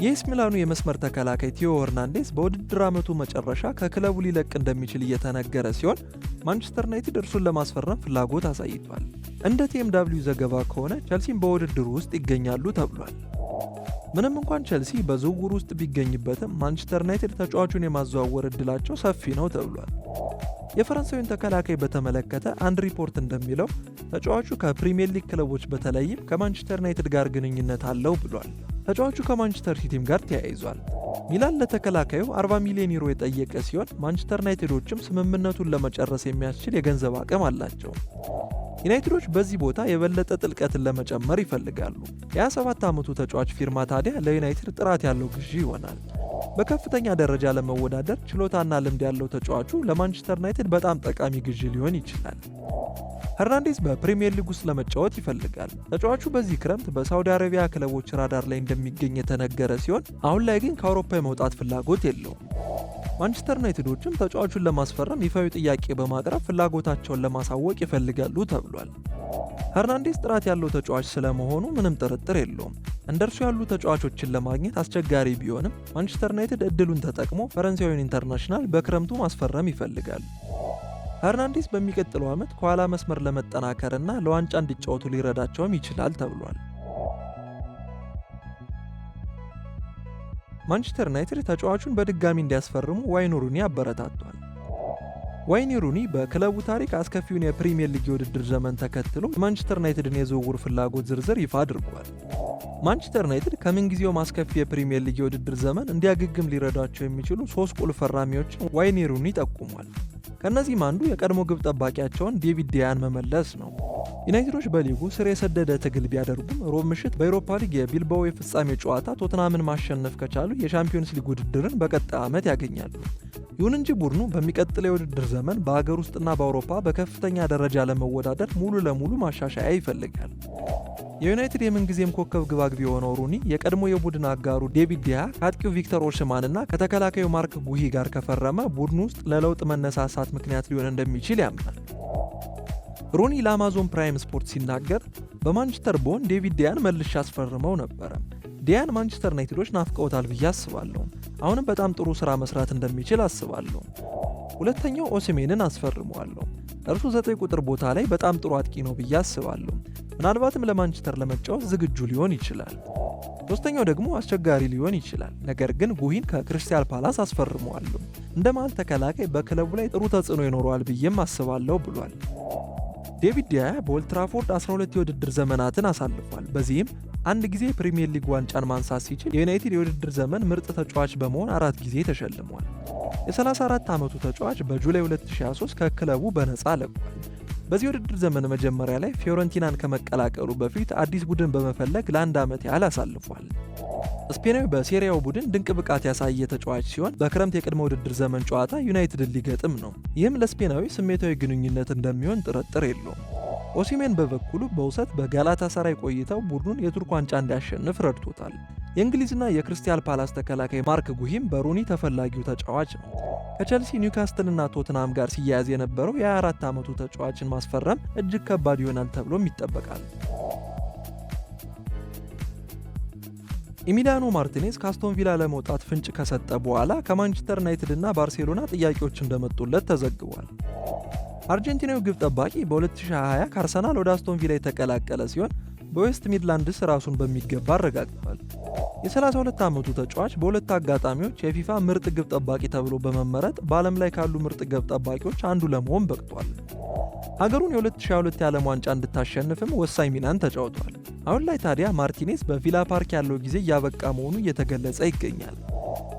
የኤስ ሚላኑ የመስመር ተከላካይ ቲዮ ሄርናንዴዝ በውድድር ዓመቱ መጨረሻ ከክለቡ ሊለቅ እንደሚችል እየተነገረ ሲሆን ማንቸስተር ዩናይትድ እርሱን ለማስፈረም ፍላጎት አሳይቷል። እንደ ቲኤምዳብሊው ዘገባ ከሆነ ቸልሲም በውድድሩ ውስጥ ይገኛሉ ተብሏል። ምንም እንኳን ቸልሲ በዝውውር ውስጥ ቢገኝበትም ማንቸስተር ዩናይትድ ተጫዋቹን የማዘዋወር እድላቸው ሰፊ ነው ተብሏል። የፈረንሳዩን ተከላካይ በተመለከተ አንድ ሪፖርት እንደሚለው ተጫዋቹ ከፕሪሚየር ሊግ ክለቦች በተለይም ከማንቸስተር ዩናይትድ ጋር ግንኙነት አለው ብሏል። ተጫዋቹ ከማንቸስተር ሲቲም ጋር ተያይዟል። ሚላን ለተከላካዩ 40 ሚሊዮን ዩሮ የጠየቀ ሲሆን ማንቸስተር ዩናይትዶችም ስምምነቱን ለመጨረስ የሚያስችል የገንዘብ አቅም አላቸው። ዩናይትዶች በዚህ ቦታ የበለጠ ጥልቀትን ለመጨመር ይፈልጋሉ። የ27 ዓመቱ ተጫዋች ፊርማ ታዲያ ለዩናይትድ ጥራት ያለው ግዢ ይሆናል። በከፍተኛ ደረጃ ለመወዳደር ችሎታና ልምድ ያለው ተጫዋቹ ለማንቸስተር ዩናይትድ በጣም ጠቃሚ ግዢ ሊሆን ይችላል። ሄርናንዴዝ በፕሪሚየር ሊግ ውስጥ ለመጫወት ይፈልጋል። ተጫዋቹ በዚህ ክረምት በሳውዲ አረቢያ ክለቦች ራዳር ላይ እንደሚገኝ የተነገረ ሲሆን አሁን ላይ ግን ከአውሮፓ የመውጣት ፍላጎት የለውም። ማንቸስተር ዩናይትዶችም ተጫዋቹን ለማስፈረም ይፋዊ ጥያቄ በማቅረብ ፍላጎታቸውን ለማሳወቅ ይፈልጋሉ ተብሏል። ሄርናንዴዝ ጥራት ያለው ተጫዋች ስለመሆኑ ምንም ጥርጥር የለውም። እንደርሱ ያሉ ተጫዋቾችን ለማግኘት አስቸጋሪ ቢሆንም ማንቸስተር ዩናይትድ እድሉን ተጠቅሞ ፈረንሳዊውን ኢንተርናሽናል በክረምቱ ማስፈረም ይፈልጋል። ሄርናንዴዝ በሚቀጥለው ዓመት ከኋላ መስመር ለመጠናከርና ለዋንጫ እንዲጫወቱ ሊረዳቸውም ይችላል ተብሏል። ማንቸስተር ዩናይትድ ተጫዋቹን በድጋሚ እንዲያስፈርሙ ዋይን ሩኒ አበረታቷል። ዋይን ሩኒ በክለቡ ታሪክ አስከፊውን የፕሪሚየር ሊግ የውድድር ዘመን ተከትሎ የማንቸስተር ዩናይትድን የዝውውር ፍላጎት ዝርዝር ይፋ አድርጓል። ማንቸስተር ዩናይትድ ከምንጊዜውም አስከፊ የፕሪሚየር ሊግ የውድድር ዘመን እንዲያገግም ሊረዳቸው የሚችሉ 3 ቁልፍ ፈራሚዎችን ዋይን ሩኒ ጠቁሟል። ከእነዚህም አንዱ የቀድሞ ግብ ጠባቂያቸውን ዴቪድ ዲያን መመለስ ነው። ዩናይትዶች በሊጉ ስር የሰደደ ትግል ቢያደርጉም ሮብ ምሽት በአውሮፓ ሊግ የቢልባኦ የፍጻሜ ጨዋታ ቶትናምን ማሸነፍ ከቻሉ የሻምፒዮንስ ሊግ ውድድርን በቀጣይ ዓመት ያገኛሉ። ይሁን እንጂ ቡድኑ በሚቀጥለው የውድድር ዘመን በሀገር ውስጥና በአውሮፓ በከፍተኛ ደረጃ ለመወዳደር ሙሉ ለሙሉ ማሻሻያ ይፈልጋል። የዩናይትድ የምንጊዜም ኮከብ ግባግቢ የሆነው ሩኒ የቀድሞ የቡድን አጋሩ ዴቪድ ዲያ ከአጥቂው ቪክተር ኦሽማን እና ከተከላካዩ ማርክ ጉሂ ጋር ከፈረመ ቡድኑ ውስጥ ለለውጥ መነሳሳት ምክንያት ሊሆን እንደሚችል ያምናል። ሩኒ ለአማዞን ፕራይም ስፖርት ሲናገር በማንቸስተር ቦን ዴቪድ ዲያን መልሼ አስፈርመው ነበረ። ዲያን ማንቸስተር ዩናይትዶች ናፍቀውታል ብዬ አስባለሁ። አሁንም በጣም ጥሩ ስራ መስራት እንደሚችል አስባለሁ። ሁለተኛው ኦሲሜንን አስፈርመዋለሁ። እርሱ 9 ቁጥር ቦታ ላይ በጣም ጥሩ አጥቂ ነው ብዬ አስባለሁ። ምናልባትም ለማንቸስተር ለመጫወት ዝግጁ ሊሆን ይችላል። ሶስተኛው ደግሞ አስቸጋሪ ሊሆን ይችላል። ነገር ግን ጉሂን ከክሪስታል ፓላስ አስፈርመዋለሁ። እንደ መሃል ተከላካይ በክለቡ ላይ ጥሩ ተጽዕኖ ይኖረዋል ብዬም አስባለሁ ብሏል። ዴቪድ ዲያ በኦልድ ትራፎርድ 12 የውድድር ዘመናትን አሳልፏል። በዚህም አንድ ጊዜ የፕሪሚየር ሊግ ዋንጫን ማንሳት ሲችል የዩናይትድ የውድድር ዘመን ምርጥ ተጫዋች በመሆን 4 ጊዜ ተሸልሟል። የ34 ዓመቱ ተጫዋች በጁላይ 2023 ከክለቡ በነፃ ለቋል። በዚህ የውድድር ዘመን መጀመሪያ ላይ ፊዮረንቲናን ከመቀላቀሉ በፊት አዲስ ቡድን በመፈለግ ለ1 ዓመት ያህል አሳልፏል። ስፔናዊ በሴሪያው ቡድን ድንቅ ብቃት ያሳየ ተጫዋች ሲሆን በክረምት የቅድመ ውድድር ዘመን ጨዋታ ዩናይትድን ሊገጥም ነው። ይህም ለስፔናዊ ስሜታዊ ግንኙነት እንደሚሆን ጥርጥር የለውም። ኦሲሜን በበኩሉ በውሰት በጋላታሳራይ ቆይተው ቡድኑን የቱርክ ዋንጫ እንዲያሸንፍ ረድቶታል። የእንግሊዝና የክሪስታል ፓላስ ተከላካይ ማርክ ጉሂም በሩኒ ተፈላጊው ተጫዋች ነው። ከቸልሲ ኒውካስትልና ቶትናም ጋር ሲያያዝ የነበረው የ24 ዓመቱ ተጫዋችን ማስፈረም እጅግ ከባድ ይሆናል ተብሎም ይጠበቃል። ኢሚሊያኖ ማርቲኔዝ ከአስቶን ቪላ ለመውጣት ፍንጭ ከሰጠ በኋላ ከማንቸስተር ዩናይትድ እና ባርሴሎና ጥያቄዎች እንደመጡለት ተዘግቧል። አርጀንቲናዊ ግብ ጠባቂ በ2020 ከአርሰናል ወደ አስቶን ቪላ የተቀላቀለ ሲሆን በዌስት ሚድላንድስ ራሱን በሚገባ አረጋግጧል። የ32 ዓመቱ ተጫዋች በሁለት አጋጣሚዎች የፊፋ ምርጥ ግብ ጠባቂ ተብሎ በመመረጥ በዓለም ላይ ካሉ ምርጥ ግብ ጠባቂዎች አንዱ ለመሆን በቅቷል። ሀገሩን የ2022 የዓለም ዋንጫ እንድታሸንፍም ወሳኝ ሚናን ተጫውቷል። አሁን ላይ ታዲያ ማርቲኔዝ በቪላ ፓርክ ያለው ጊዜ እያበቃ መሆኑ እየተገለጸ ይገኛል።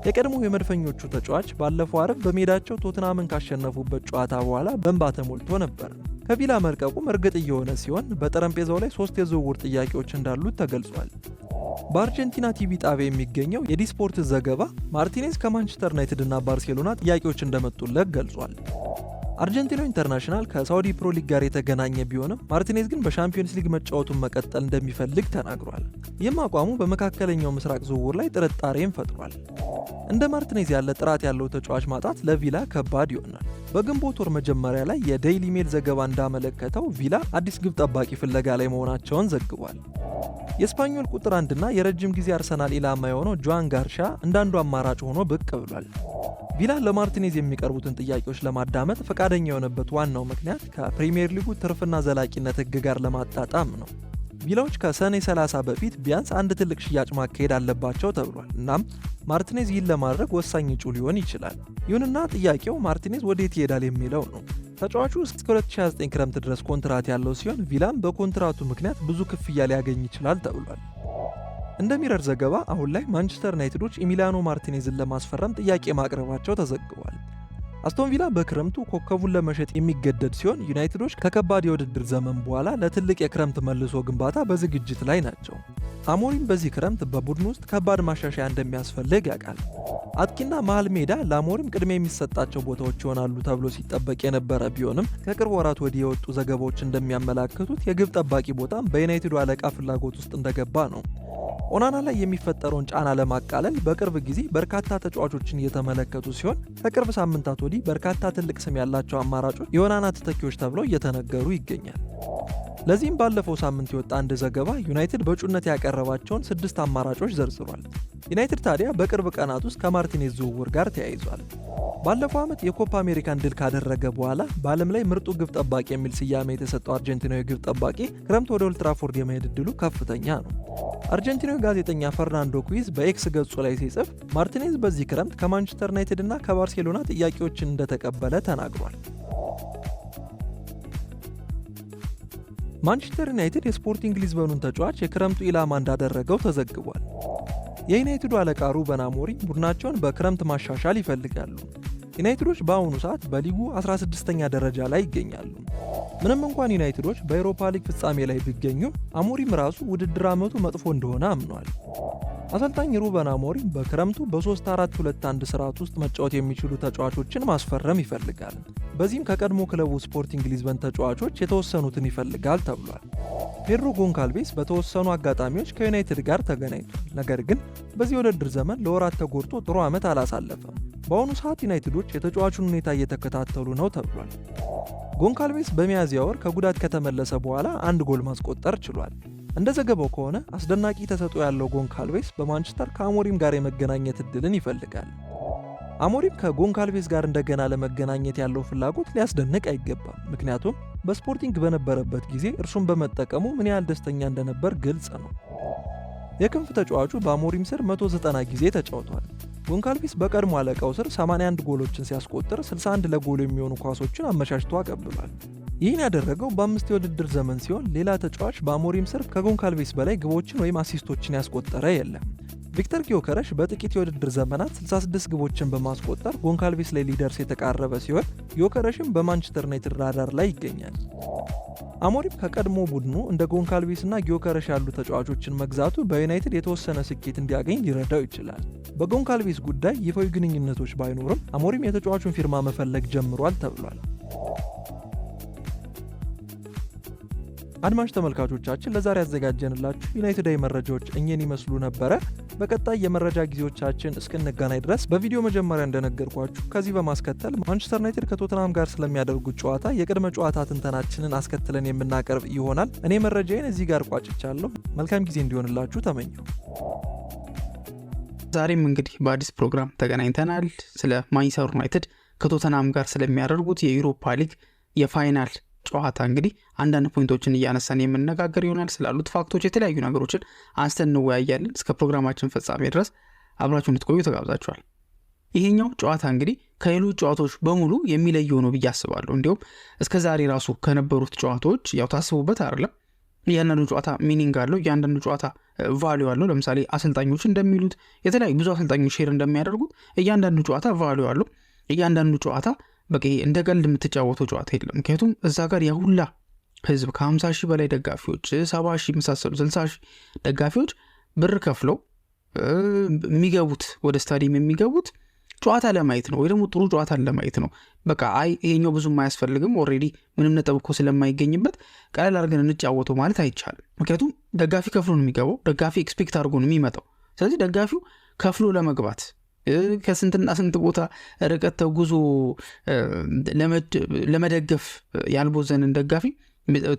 የቀድሞ የመድፈኞቹ ተጫዋች ባለፈው አርብ በሜዳቸው ቶትናምን ካሸነፉበት ጨዋታ በኋላ በእንባ ተሞልቶ ነበር። ከቪላ መልቀቁም እርግጥ እየሆነ ሲሆን በጠረጴዛው ላይ 3 የዝውውር ጥያቄዎች እንዳሉት ተገልጿል። በአርጀንቲና ቲቪ ጣቢያ የሚገኘው የዲስፖርት ዘገባ ማርቲኔዝ ከማንቸስተር ዩናይትድ እና ባርሴሎና ጥያቄዎች እንደመጡለት ገልጿል። አርጀንቲናው ኢንተርናሽናል ከሳውዲ ፕሮ ሊግ ጋር የተገናኘ ቢሆንም ማርቲኔዝ ግን በሻምፒዮንስ ሊግ መጫወቱን መቀጠል እንደሚፈልግ ተናግሯል። ይህም አቋሙ በመካከለኛው ምስራቅ ዝውውር ላይ ጥርጣሬን ፈጥሯል። እንደ ማርቲኔዝ ያለ ጥራት ያለው ተጫዋች ማጣት ለቪላ ከባድ ይሆናል። በግንቦት ወር መጀመሪያ ላይ የዴይሊ ሜል ዘገባ እንዳመለከተው ቪላ አዲስ ግብ ጠባቂ ፍለጋ ላይ መሆናቸውን ዘግቧል። የስፓኞል ቁጥር 1 እና የረጅም ጊዜ አርሰናል ኢላማ የሆነው ጆዋን ጋርሻ እንዳንዱ አማራጭ ሆኖ ብቅ ብሏል። ቪላ ለማርቲኔዝ የሚቀርቡትን ጥያቄዎች ለማዳመጥ ፈቃደኛ የሆነበት ዋናው ምክንያት ከፕሪሚየር ሊጉ ትርፍና ዘላቂነት ሕግ ጋር ለማጣጣም ነው። ቪላዎች ከሰኔ 30 በፊት ቢያንስ አንድ ትልቅ ሽያጭ ማካሄድ አለባቸው ተብሏል። እናም ማርቲኔዝ ይህን ለማድረግ ወሳኝ እጩ ሊሆን ይችላል። ይሁንና ጥያቄው ማርቲኔዝ ወዴት ይሄዳል የሚለው ነው። ተጫዋቹ እስከ 2029 ክረምት ድረስ ኮንትራት ያለው ሲሆን ቪላም በኮንትራቱ ምክንያት ብዙ ክፍያ ሊያገኝ ይችላል ተብሏል። እንደ ሚረር ዘገባ አሁን ላይ ማንቸስተር ዩናይትዶች ኢሚሊያኖ ማርቲኔዝን ለማስፈረም ጥያቄ ማቅረባቸው ተዘግቧል። አስቶን ቪላ በክረምቱ ኮከቡን ለመሸጥ የሚገደድ ሲሆን ዩናይትዶች ከከባድ የውድድር ዘመን በኋላ ለትልቅ የክረምት መልሶ ግንባታ በዝግጅት ላይ ናቸው። አሞሪም በዚህ ክረምት በቡድን ውስጥ ከባድ ማሻሻያ እንደሚያስፈልግ ያውቃል። አጥቂና መሃል ሜዳ ለአሞሪም ቅድሚያ የሚሰጣቸው ቦታዎች ይሆናሉ ተብሎ ሲጠበቅ የነበረ ቢሆንም ከቅርብ ወራት ወዲህ የወጡ ዘገባዎች እንደሚያመላክቱት የግብ ጠባቂ ቦታም በዩናይትዱ አለቃ ፍላጎት ውስጥ እንደገባ ነው። ኦናና ላይ የሚፈጠረውን ጫና ለማቃለል በቅርብ ጊዜ በርካታ ተጫዋቾችን እየተመለከቱ ሲሆን ከቅርብ ሳምንታት ወዲህ በርካታ ትልቅ ስም ያላቸው አማራጮች የኦናና ተተኪዎች ተብለው እየተነገሩ ይገኛል። ለዚህም ባለፈው ሳምንት የወጣ አንድ ዘገባ ዩናይትድ በእጩነት ያቀረባቸውን 6 አማራጮች ዘርዝሯል። ዩናይትድ ታዲያ በቅርብ ቀናት ውስጥ ከማርቲኔዝ ዝውውር ጋር ተያይዟል። ባለፈው ዓመት የኮፓ አሜሪካን ድል ካደረገ በኋላ በዓለም ላይ ምርጡ ግብ ጠባቂ የሚል ስያሜ የተሰጠው አርጀንቲናዊ ግብ ጠባቂ ክረምት ወደ ኦልድ ትራፎርድ የመሄድ ዕድሉ ከፍተኛ ነው። አርጀንቲናዊ ጋዜጠኛ ፈርናንዶ ኩዊዝ በኤክስ ገጹ ላይ ሲጽፍ ማርቲኔዝ በዚህ ክረምት ከማንቸስተር ዩናይትድ እና ከባርሴሎና ጥያቄዎችን እንደተቀበለ ተናግሯል። ማንቸስተር ዩናይትድ የስፖርቲንግ ሊዝበኑን ተጫዋች የክረምቱ ኢላማ እንዳደረገው ተዘግቧል። የዩናይትዱ አለቃ ሩበን አሞሪም ቡድናቸውን በክረምት ማሻሻል ይፈልጋሉ። ዩናይትዶች በአሁኑ ሰዓት በሊጉ 16ኛ ደረጃ ላይ ይገኛሉ። ምንም እንኳን ዩናይትዶች በአውሮፓ ሊግ ፍጻሜ ላይ ቢገኙም አሞሪም ራሱ ውድድር ዓመቱ መጥፎ እንደሆነ አምኗል። አሰልጣኝ ሩበን አሞሪም በክረምቱ በ3-4-2-1 ስርዓት ውስጥ መጫወት የሚችሉ ተጫዋቾችን ማስፈረም ይፈልጋል። በዚህም ከቀድሞ ክለቡ ስፖርቲንግ ሊዝበን ተጫዋቾች የተወሰኑትን ይፈልጋል ተብሏል። ፔድሮ ጎንካልቬስ በተወሰኑ አጋጣሚዎች ከዩናይትድ ጋር ተገናኝቷል። ነገር ግን በዚህ ውድድር ዘመን ለወራት ተጎድቶ ጥሩ ዓመት አላሳለፈም። በአሁኑ ሰዓት ዩናይትዶች የተጫዋቹን ሁኔታ እየተከታተሉ ነው ተብሏል። ጎንካልቬስ በሚያዝያ ወር ከጉዳት ከተመለሰ በኋላ 1 ጎል ማስቆጠር ችሏል። እንደ ዘገባው ከሆነ አስደናቂ ተሰጥኦ ያለው ጎንካልቬስ በማንቸስተር ከአሞሪም ጋር የመገናኘት እድልን ይፈልጋል። አሞሪም ከጎንካልቬስ ጋር እንደገና ለመገናኘት ያለው ፍላጎት ሊያስደንቅ አይገባም። ምክንያቱም በስፖርቲንግ በነበረበት ጊዜ እርሱን በመጠቀሙ ምን ያህል ደስተኛ እንደነበር ግልጽ ነው። የክንፍ ተጫዋቹ በአሞሪም ስር 190 ጊዜ ተጫውቷል። ጎንካልቬስ በቀድሞ አለቃው ስር 81 ጎሎችን ሲያስቆጥር 61 ለጎል የሚሆኑ ኳሶችን አመቻችቶ አቀብሏል። ይህን ያደረገው በ5 የውድድር ዘመን ሲሆን ሌላ ተጫዋች በአሞሪም ስር ከጎንካልቬስ በላይ ግቦችን ወይም አሲስቶችን ያስቆጠረ የለም። ቪክተር ጊዮከረሽ በጥቂት የውድድር ዘመናት 66 ግቦችን በማስቆጠር ጎንካልቬስ ላይ ሊደርስ የተቃረበ ሲሆን ጊዮከረሽም በማንቸስተር ዩናይትድ ራዳር ላይ ይገኛል። አሞሪም ከቀድሞ ቡድኑ እንደ ጎንካልቬስ እና ጊዮከረሽ ያሉ ተጫዋቾችን መግዛቱ በዩናይትድ የተወሰነ ስኬት እንዲያገኝ ሊረዳው ይችላል። በጎንካልቬስ ጉዳይ ይፋዊ ግንኙነቶች ባይኖርም አሞሪም የተጫዋቹን ፊርማ መፈለግ ጀምሯል ተብሏል። አድማጭ ተመልካቾቻችን ለዛሬ ያዘጋጀንላችሁ ዩናይትዳዊ መረጃዎች እኚህን ይመስሉ ነበረ። በቀጣይ የመረጃ ጊዜዎቻችን እስክንገናኝ ድረስ በቪዲዮ መጀመሪያ እንደነገርኳችሁ ከዚህ በማስከተል ማንቸስተር ዩናይትድ ከቶተንሃም ጋር ስለሚያደርጉት ጨዋታ የቅድመ ጨዋታ ትንተናችንን አስከትለን የምናቀርብ ይሆናል። እኔ መረጃዬን እዚህ ጋር ቋጭቻለሁ። መልካም ጊዜ እንዲሆንላችሁ ተመኘው። ዛሬም እንግዲህ በአዲስ ፕሮግራም ተገናኝተናል። ስለ ማንቸስተር ዩናይትድ ከቶተንሃም ጋር ስለሚያደርጉት የዩሮፓ ሊግ የፋይናል ጨዋታ እንግዲህ አንዳንድ ፖይንቶችን እያነሳን የምንነጋገር ይሆናል። ስላሉት ፋክቶች የተለያዩ ነገሮችን አንስተን እንወያያለን። እስከ ፕሮግራማችን ፍጻሜ ድረስ አብራችሁን እንድትቆዩ ተጋብዛችኋል። ይሄኛው ጨዋታ እንግዲህ ከሌሎች ጨዋታዎች በሙሉ የሚለየው ነው ብዬ አስባለሁ። እንዲሁም እስከ ዛሬ ራሱ ከነበሩት ጨዋታዎች ያው ታስቡበት አይደለም፣ እያንዳንዱ ጨዋታ ሚኒንግ አለው፣ እያንዳንዱ ጨዋታ ቫልዩ አለው። ለምሳሌ አሰልጣኞች እንደሚሉት የተለያዩ ብዙ አሰልጣኞች ሼር እንደሚያደርጉት እያንዳንዱ ጨዋታ ቫልዩ አለው። እያንዳንዱ ጨዋታ በቃ እንደ ቀልድ የምትጫወተው ጨዋታ የለም። ምክንያቱም እዛ ጋር ያሁላ ህዝብ ከ50 ሺህ በላይ ደጋፊዎች 70 ሺህ መሳሰሉ 60 ሺህ ደጋፊዎች ብር ከፍለው የሚገቡት ወደ ስታዲየም የሚገቡት ጨዋታ ለማየት ነው፣ ወይ ደግሞ ጥሩ ጨዋታ ለማየት ነው። በቃ አይ ይሄኛው ብዙም አያስፈልግም ኦሬዲ ምንም ነጥብ እኮ ስለማይገኝበት ቀለል አድርገን እንጫወተው ማለት አይቻልም። ምክንያቱም ደጋፊ ከፍሎ ነው የሚገባው፣ ደጋፊ ኤክስፔክት አድርጎ ነው የሚመጣው። ስለዚህ ደጋፊው ከፍሎ ለመግባት ከስንትና ስንት ቦታ ርቀት ተጉዞ ለመደገፍ ያልቦዘንን ደጋፊ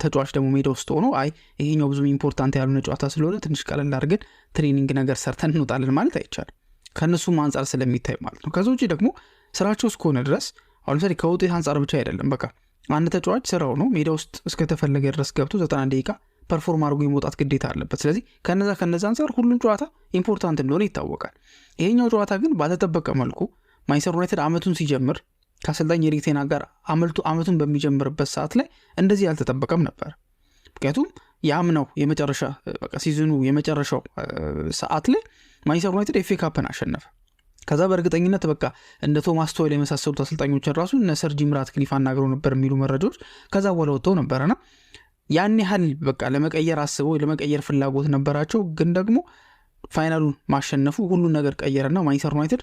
ተጫዋች ደግሞ ሜዳ ውስጥ ሆኖ አይ ይሄኛው ብዙም ኢምፖርታንት ያልሆነ ጨዋታ ስለሆነ ትንሽ ቀለል አድርገን ትሬኒንግ ነገር ሰርተን እንወጣለን ማለት አይቻልም። ከእነሱም አንጻር ስለሚታይ ማለት ነው። ከዛ ውጭ ደግሞ ስራቸው እስከሆነ ድረስ አሁን ለምሳሌ ከውጤት አንጻር ብቻ አይደለም። በቃ አንድ ተጫዋች ስራው ነው ሜዳ ውስጥ እስከተፈለገ ድረስ ገብቶ 90 ደቂቃ ፐርፎርም አድርጎ የመውጣት ግዴታ አለበት። ስለዚህ ከነዛ አንጻር ሁሉም ጨዋታ ኢምፖርታንት እንደሆነ ይታወቃል። ይሄኛው ጨዋታ ግን ባልተጠበቀ መልኩ ማንቸስተር ዩናይትድ አመቱን ሲጀምር ከአሰልጣኝ ኤሪክ ቴን ሃግ ጋር አመቱን በሚጀምርበት ሰዓት ላይ እንደዚህ ያልተጠበቀም ነበር። ምክንያቱም ያምነው የመጨረሻ በቃ ሲዝኑ የመጨረሻው ሰዓት ላይ ማንቸስተር ዩናይትድ ኤፍኤ ካፕን አሸነፈ። ከዛ በእርግጠኝነት በቃ እንደ ቶማስ ቶይል የመሳሰሉት አሰልጣኞችን ራሱ እነ ሰር ጂም ራትክሊፍ አናግረው ነበር የሚሉ መረጃዎች ከዛ በኋላ ወጥተው ነበርና ያን ያህል በቃ ለመቀየር አስበው ለመቀየር ፍላጎት ነበራቸው። ግን ደግሞ ፋይናሉን ማሸነፉ ሁሉን ነገር ቀየረና ማንቸስተር ዩናይትድ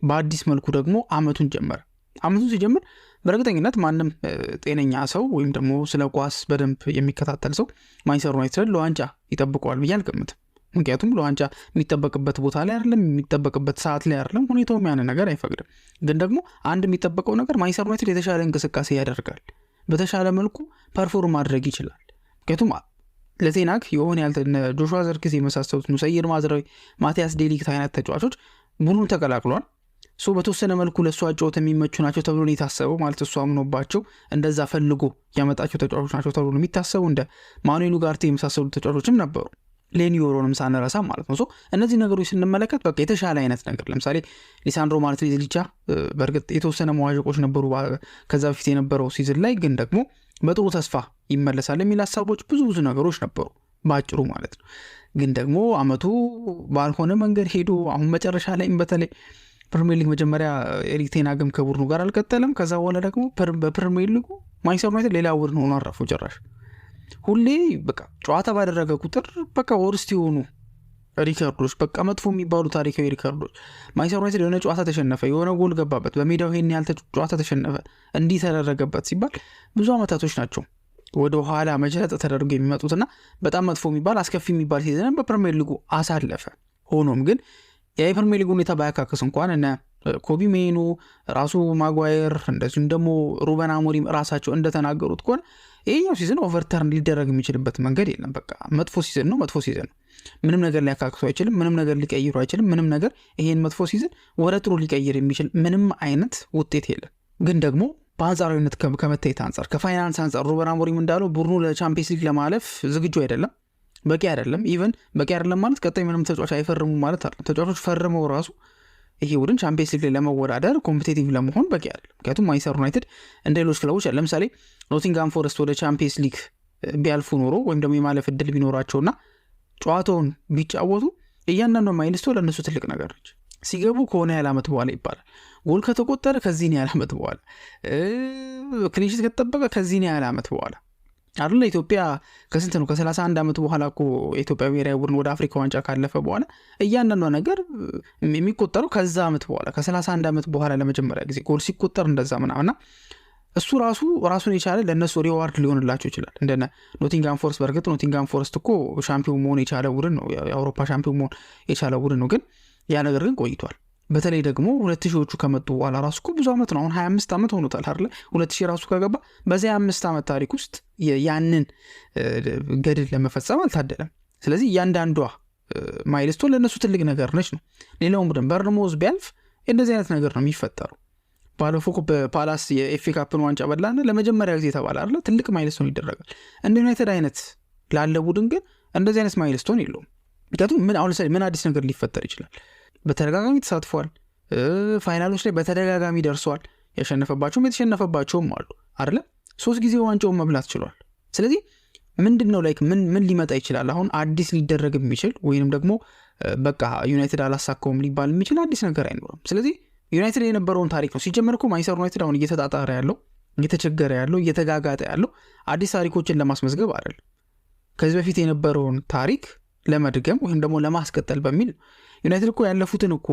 በአዲስ መልኩ ደግሞ አመቱን ጀመረ። አመቱን ሲጀምር በእርግጠኝነት ማንም ጤነኛ ሰው ወይም ደግሞ ስለ ኳስ በደንብ የሚከታተል ሰው ማንቸስተር ዩናይትድ ለዋንጫ ይጠብቀዋል ብዬ አልገምትም። ምክንያቱም ለዋንጫ የሚጠበቅበት ቦታ ላይ አይደለም፣ የሚጠበቅበት ሰዓት ላይ አይደለም፣ ሁኔታውም ያን ነገር አይፈቅድም። ግን ደግሞ አንድ የሚጠበቀው ነገር ማንቸስተር ዩናይትድ የተሻለ እንቅስቃሴ ያደርጋል፣ በተሻለ መልኩ ፐርፎርም ማድረግ ይችላል። ምክንያቱም ለቴን ሃግ የሆነ ጆሹዋ ዘርክዚ የመሳሰሉት ኑሰይር ማዝራዊ፣ ማቲያስ ዴሊክት አይነት ተጫዋቾች ቡድኑን ተቀላቅሏል። በተወሰነ መልኩ ለእሱ አጨዋወት የሚመቹ ናቸው ተብሎ ነው የታሰበው። ማለት እሱ አምኖባቸው እንደዛ ፈልጎ ያመጣቸው ተጫዋቾች ናቸው ተብሎ ነው የሚታሰቡ። እንደ ማኑኤል ኡጋርቴ የመሳሰሉት ተጫዋቾችም ነበሩ፣ ሌኒዮሮንም ሳንረሳ ማለት ነው። እነዚህ ነገሮች ስንመለከት በቃ የተሻለ አይነት ነገር ለምሳሌ ሊሳንድሮ ማርቲኔዝ ሊቻ በእርግጥ የተወሰነ መዋዠቆች ነበሩ ከዛ በፊት የነበረው ሲዝን ላይ፣ ግን ደግሞ በጥሩ ተስፋ ይመለሳል የሚል ሀሳቦች ብዙ ነገሮች ነበሩ በአጭሩ ማለት ነው። ግን ደግሞ አመቱ ባልሆነ መንገድ ሄዶ አሁን መጨረሻ ላይም በተለይ ፕሪሚየር ሊግ መጀመሪያ ኤሪክ ቴን ሃግም ከቡድኑ ጋር አልቀጠለም። ከዛ በኋላ ደግሞ በፕሪሚየር ሊጉ ማንቸስተር ዩናይትድ ሌላ ቡድን ሆኖ አረፉ። ጭራሽ ሁሌ በቃ ጨዋታ ባደረገ ቁጥር በቃ ወርስት የሆኑ ሪከርዶች፣ በቃ መጥፎ የሚባሉ ታሪካዊ ሪከርዶች። ማንቸስተር ዩናይትድ የሆነ ጨዋታ ተሸነፈ፣ የሆነ ጎል ገባበት፣ በሜዳው ይሄን ያህል ጨዋታ ተሸነፈ፣ እንዲህ ተደረገበት ሲባል ብዙ አመታቶች ናቸው ወደ ኋላ መጀለጥ ተደርጎ የሚመጡትና በጣም መጥፎ የሚባል አስከፊ የሚባል ሲዝን በፕሪሚየር ሊጉ አሳለፈ። ሆኖም ግን የፕሪሚየር ሊጉ ሁኔታ ባያካክስ እንኳን እነ ኮቢ ሜኑ፣ ራሱ ማጓየር፣ እንደዚሁም ደግሞ ሩበን አሞሪም ራሳቸው እንደተናገሩት ከሆነ ይሄኛው ሲዝን ኦቨርተርን ሊደረግ የሚችልበት መንገድ የለም። በቃ መጥፎ ሲዝን ነው። ምንም ነገር ሊያካክሱ አይችልም። ምንም ነገር ሊቀይሩ አይችልም። ምንም ነገር ይሄን መጥፎ ሲዝን ወደ ጥሩ ሊቀይር የሚችል ምንም አይነት ውጤት የለም። ግን ደግሞ በአንጻራዊነት ከመታየት አንጻር፣ ከፋይናንስ አንጻር ሩበን አሞሪም እንዳለው ቡድኑ ለቻምፒየንስ ሊግ ለማለፍ ዝግጁ አይደለም። በቂ አይደለም። ኢቨን በቂ አይደለም ማለት ቀጣይ ምንም ተጫዋች አይፈርሙ ማለት አይደለም። ተጫዋቾች ፈርመው ራሱ ይሄ ቡድን ቻምፒየንስ ሊግ ላይ ለመወዳደር ኮምፒቲቲቭ ለመሆን በቂ አይደለም። ምክንያቱም ማንቸስተር ዩናይትድ እንደ ሌሎች ክለቦች ለምሳሌ ኖቲንግሃም ፎረስት ወደ ቻምፒየንስ ሊግ ቢያልፉ ኖሮ ወይም ደግሞ የማለፍ እድል ቢኖራቸውና ጨዋታውን ቢጫወቱ እያንዳንዱ ማይልስቶን ለእነሱ ትልቅ ነገር ነች። ሲገቡ ከሆነ ያህል ዓመት በኋላ ይባላል። ጎል ከተቆጠረ ከዚህ ያህል ዓመት በኋላ፣ ክሊንሺት ከተጠበቀ ከዚህ ያህል ዓመት በኋላ አይደለ? ኢትዮጵያ ከስንት ነው ከ31 ዓመት በኋላ እኮ የኢትዮጵያ ብሔራዊ ቡድን ወደ አፍሪካ ዋንጫ ካለፈ በኋላ እያንዳንዷ ነገር የሚቆጠረው ከዛ ዓመት በኋላ ከ31 ዓመት በኋላ ለመጀመሪያ ጊዜ ጎል ሲቆጠር እንደዛ ምናምና እሱ ራሱን የቻለ ለእነሱ ሪዋርድ ሊሆንላቸው ይችላል። እንደነ ኖቲንግሃም ፎረስት። በእርግጥ ኖቲንግሃም ፎረስት እኮ ሻምፒዮን መሆን የቻለ ቡድን ነው፣ የአውሮፓ ሻምፒዮን መሆን የቻለ ቡድን ነው። ግን ያ ነገር ግን ቆይቷል። በተለይ ደግሞ 2000ዎቹ ከመጡ በኋላ ራሱ እኮ ብዙ ዓመት ነው። አሁን 25 ዓመት ሆኖታል አይደል? 2000 ራሱ ከገባ በዚያ 5 ዓመት ታሪክ ውስጥ ያንን ገድል ለመፈጸም አልታደለም። ስለዚህ እያንዳንዷ ማይልስቶን ለእነሱ ትልቅ ነገር ነች ነው። ሌላውም ቡድን በርንሞዝ ቢያልፍ እንደዚህ አይነት ነገር ነው የሚፈጠረው። ባለፈው በፓላስ የኤፍኤ ካፕን ዋንጫ በላና ለመጀመሪያ ጊዜ ተባለ አይደል? ትልቅ ማይልስቶን ይደረጋል። እንደ ዩናይትድ አይነት ላለ ቡድን ግን እንደዚህ አይነት ማይልስቶን የለውም። ምክንያቱም ምን አዲስ ነገር ሊፈጠር ይችላል? በተደጋጋሚ ተሳትፏል። ፋይናሎች ላይ በተደጋጋሚ ደርሷል። ያሸነፈባቸውም የተሸነፈባቸውም አሉ አይደለ? 3 ጊዜ ዋንጫውን መብላት ችሏል። ስለዚህ ምንድነው ምን ሊመጣ ይችላል? አሁን አዲስ ሊደረግ የሚችል ወይንም ደግሞ በቃ ዩናይትድ አላሳካውም ሊባል የሚችል አዲስ ነገር አይኖርም። ስለዚህ ዩናይትድ የነበረውን ታሪክ ነው። ሲጀመር እኮ ማንቸስተር ዩናይትድ አሁን እየተጣጣረ ያለው እየተቸገረ ያለው እየተጋጋጠ ያለው አዲስ ታሪኮችን ለማስመዝገብ አይደል፣ ከዚህ በፊት የነበረውን ታሪክ ለመድገም ወይም ደግሞ ለማስቀጠል በሚል ዩናይትድ እኮ ያለፉትን እኮ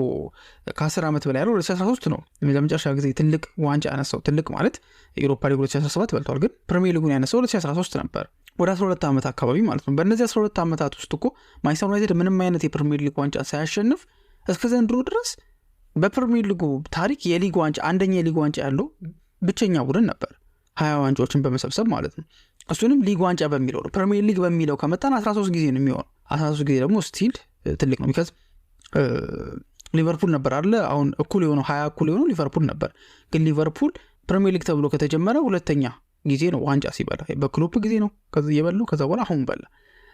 ከ10 ዓመት በላይ ያለው 2013 ነው ለመጨረሻ ጊዜ ትልቅ ዋንጫ ያነሳው። ትልቅ ማለት የዩሮፓ ሊግ 2017 በልቷል፣ ግን ፕሪሚየር ሊጉን ያነሳው 2013 ነበር፣ ወደ 12 ዓመት አካባቢ ማለት ነው። በእነዚህ 12 ዓመታት ውስጥ እኮ ማንቸስተር ዩናይትድ ምንም አይነት የፕሪሚየር ሊግ ዋንጫ ሳያሸንፍ እስከ ዘንድሮ ድረስ በፕሪሚየር ሊጉ ታሪክ የሊግ ዋንጫ አንደኛ የሊግ ዋንጫ ያለው ብቸኛ ቡድን ነበር 20 ዋንጫዎችን በመሰብሰብ ማለት ነው። እሱንም ሊግ ዋንጫ በሚለው ነው። ፕሪሚየር ሊግ በሚለው ከመጣን 13 ጊዜ ነው የሚሆነው። 13 ጊዜ ደግሞ ስቲል ትልቅ ነው። ቢካዝ ሊቨርፑል ነበር አይደል አሁን እኩል የሆነው 20 እኩል የሆነው ሊቨርፑል ነበር። ግን ሊቨርፑል ፕሪሚየር ሊግ ተብሎ ከተጀመረ ሁለተኛ ጊዜ ነው ዋንጫ ሲበላ። በክሎፕ ጊዜ ነው ከዚህ የበላው ከዛ በኋላ አሁን በላ።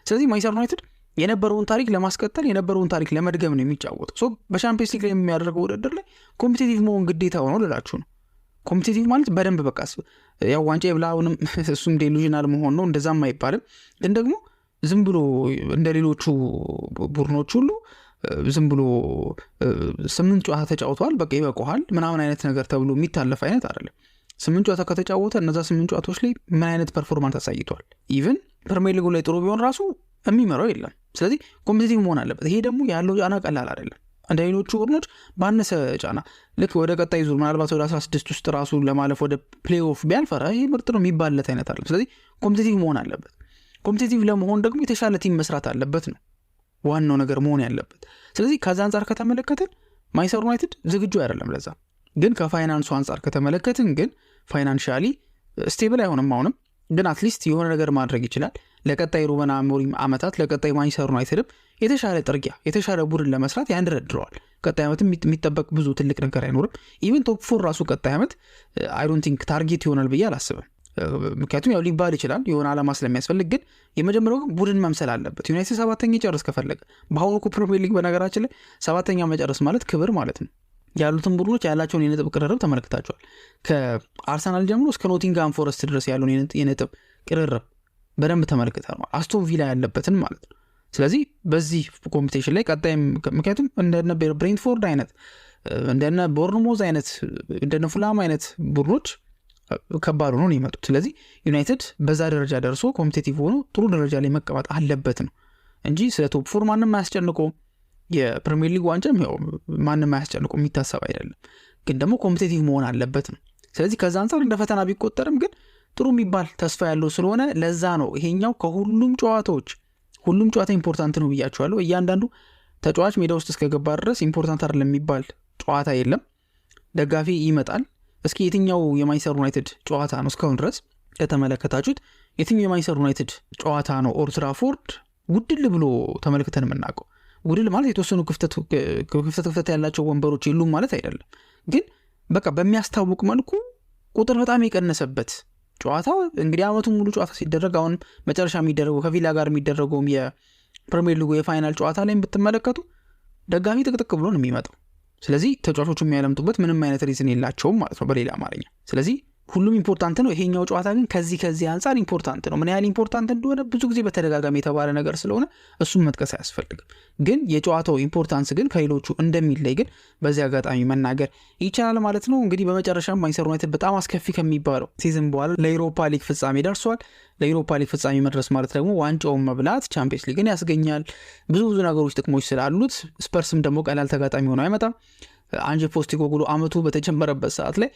ስለዚህ ማንቸስተር ዩናይትድ የነበረውን ታሪክ ለማስቀጠል የነበረውን ታሪክ ለመድገም ነው የሚጫወተው። ሶ በቻምፒየንስ ሊግ ላይ የሚያደርገው ውድድር ላይ ኮምፒቲቲቭ መሆን ግዴታ ሆኖ ልላችሁ ነው። ኮምፒቲቲቭ ማለት በደንብ በቃ ያው ዋንጫ የብላውንም እሱም ዴሉዥናል መሆን ነው እንደዛም አይባልም። ግን ደግሞ ዝም ብሎ እንደ ሌሎቹ ቡድኖች ሁሉ ዝም ብሎ 8 ጨዋታ ተጫውተዋል በቃ ይበቃዋል ምናምን አይነት ነገር ተብሎ የሚታለፍ አይነት አይደለም። 8 ጨዋታ ከተጫወተ እነዛ 8 ጨዋታዎች ላይ ምን አይነት ፐርፎርማንስ አሳይቷል። ኢቭን ፕሪሚየር ሊጉ ላይ ጥሩ ቢሆን ራሱ የሚመራው የለም። ስለዚህ ኮምፒቲቲቭ መሆን አለበት። ይሄ ደግሞ ያለው ጫና ቀላል አይደለም። እንደ ሌሎቹ ቡድኖች ባነሰ ጫና ልክ ወደ ቀጣይ ዙር ምናልባት ወደ 16 ውስጥ ራሱ ለማለፍ ወደ ፕሌይኦፍ ቢያልፍ ይሄ ምርጥ ነው የሚባልለት አይነት አይደለም። ስለዚህ ኮምፒቲቲቭ መሆን አለበት። ኮምፒቲቲቭ ለመሆን ደግሞ የተሻለ ቲም መስራት አለበት ነው ዋናው ነገር መሆን ያለበት። ስለዚህ ከዛ አንጻር ከተመለከትን ማንቸስተር ዩናይትድ ዝግጁ አይደለም ለዛ። ግን ከፋይናንሱ አንጻር ከተመለከትን ግን ፋይናንሻሊ ስቴብል አይሆንም አሁንም። ግን አትሊስት የሆነ ነገር ማድረግ ይችላል። ለቀጣይ ሩበን አሞሪም ዓመታት ለቀጣይ ማንቸስተር ዩናይትድም የተሻለ ጥርጊያ የተሻለ ቡድን ለመስራት ያንደረድረዋል። ቀጣይ ዓመትም የሚጠበቅ ብዙ ትልቅ ነገር አይኖርም። ኢቨን ቶፕ 4 ራሱ ቀጣይ ዓመት አይ ዶንት ቲንክ ታርጌት ይሆናል ብዬ አላስብም። ምክንያቱም ያው ሊባል ይችላል የሆነ ዓላማ ስለሚያስፈልግ። ግን የመጀመሪያው ቡድን መምሰል አለበት። ዩናይትድ 7ኛ ጨርስ ከፈለገ በአሁኑ ፕሪሚየር ሊግ በነገራችን ላይ 7ኛ መጨረስ ማለት ክብር ማለት ነው። ያሉትን ቡድኖች ያላቸውን የነጥብ ቅርርብ ተመልክታቸዋል። ከአርሰናል ጀምሮ እስከ ኖቲንግሃም ፎረስት ድረስ ያለውን የነጥብ ቅርርብ በደንብ ተመልክተናል። አስቶን ቪላ ያለበትን ማለት ነው። ስለዚህ በዚህ ኮምፒቲሽን ላይ ቀጣይም ምክንያቱም እንደነ ብሬንትፎርድ አይነት እንደነ ቦርንሞዝ አይነት እንደነ ፉላም አይነት ቡድኖች ከባድ ሆኖ ነው የመጡት። ስለዚህ ዩናይትድ በዛ ደረጃ ደርሶ ኮምፒቲቲቭ ሆኖ ጥሩ ደረጃ ላይ መቀመጥ አለበት ነው እንጂ ስለ ቶፕ 4 ማንም አያስጨንቀውም። የፕሪሚየር ሊግ ዋንጫም ያው ማንም አያስጨንቀው የሚታሰብ አይደለም። ግን ደግሞ ኮምፒቲቲቭ መሆን አለበት ነው። ስለዚህ ከዛ አንፃር እንደ ፈተና ቢቆጠርም ግን ጥሩ የሚባል ተስፋ ያለው ስለሆነ ለዛ ነው ይሄኛው ከሁሉም ጨዋታዎች ሁሉም ጨዋታ ኢምፖርታንት ነው ብያቸዋለሁ። እያንዳንዱ ተጫዋች ሜዳ ውስጥ እስከገባ ድረስ ኢምፖርታንት አይደለም የሚባል ጨዋታ የለም። ደጋፊ ይመጣል። እስኪ የትኛው የማንቸስተር ዩናይትድ ጨዋታ ነው እስካሁን ድረስ ከተመለከታችሁት የትኛው የማንቸስተር ዩናይትድ ጨዋታ ነው ኦልድ ትራፎርድ ጉድል ብሎ ተመልክተን የምናውቀው? ጉድል ማለት የተወሰኑ ክፍተት ያላቸው ወንበሮች የሉም ማለት አይደለም። ግን በቃ በሚያስታውቅ መልኩ ቁጥር በጣም የቀነሰበት ጨዋታ እንግዲህ አመቱን ሙሉ ጨዋታ ሲደረግ አሁን መጨረሻ የሚደረገው ከቪላ ጋር የሚደረገውም የፕሪሚየር ሊጉ የፋይናል ጨዋታ ላይ ብትመለከቱ ደጋፊ ጥቅጥቅ ብሎ ነው የሚመጣው። ስለዚህ ተጫዋቾቹ የሚያለምጡበት ምንም አይነት ሪዝን የላቸውም ማለት ነው በሌላ አማርኛ። ስለዚህ ሁሉም ኢምፖርታንት ነው። ይሄኛው ጨዋታ ግን ከዚህ አንጻር ኢምፖርታንት ነው። ምን ያህል ኢምፖርታንት እንደሆነ ብዙ ጊዜ በተደጋጋሚ የተባለ ነገር ስለሆነ እሱም መጥቀስ አያስፈልግም። ግን የጨዋታው ኢምፖርታንስ ግን ከሌሎቹ እንደሚለይ ግን በዚህ አጋጣሚ መናገር ይቻላል ማለት ነው። እንግዲህ በመጨረሻም ማንቸስተር ዩናይትድ በጣም አስከፊ ከሚባለው ሲዝን በኋላ ለዩሮፓ ሊግ ፍጻሜ ደርሷል። ለዩሮፓ ሊግ ፍጻሜ መድረስ ማለት ደግሞ ዋንጫውን መብላት ቻምፒየንስ ሊግን ያስገኛል። ብዙ ነገሮች ጥቅሞች ስላሉት ስፐርስም ደግሞ ቀላል ተጋጣሚ ሆኖ አይመጣም። አንጄ ፖስቴኮግሉ አመቱ በተጀመረበት ሰዓት ላይ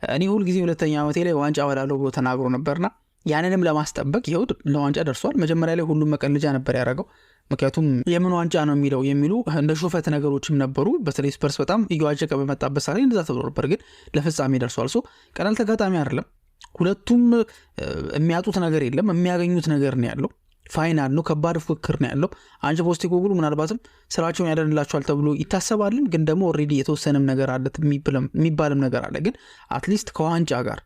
እኔ ሁል ጊዜ ሁለተኛ ዓመቴ ላይ ዋንጫ በላለው ብሎ ተናግሮ ነበርና ያንንም ለማስጠበቅ ይኸው ለዋንጫ ደርሷል። መጀመሪያ ላይ ሁሉም መቀለጃ ነበር ያደረገው። ምክንያቱም የምን ዋንጫ ነው የሚሉ እንደ ሾፈት ነገሮችም ነበሩ። በተለይ ስፐርስ በጣም እየዋጀቀ በመጣበት ሰዓት ላይ እንደዛ ተብሎ ነበር። ግን ለፍጻሜ ደርሷል። ሶ ቀላል ተጋጣሚ አይደለም። ሁለቱም የሚያጡት ነገር የለም፣ የሚያገኙት ነገር ነው ያለው። ፋይናል ነው፣ ከባድ ፉክክር ነው ያለው። አንጄ ፖስቴኮግሉ ምናልባትም ስራቸውን ያደርግላቸዋል ተብሎ ይታሰባልን። ግን ደግሞ ኦልሬዲ የተወሰነም ነገር አለ የሚባልም ነገር አለ። ግን አትሊስት ከዋንጫ ጋር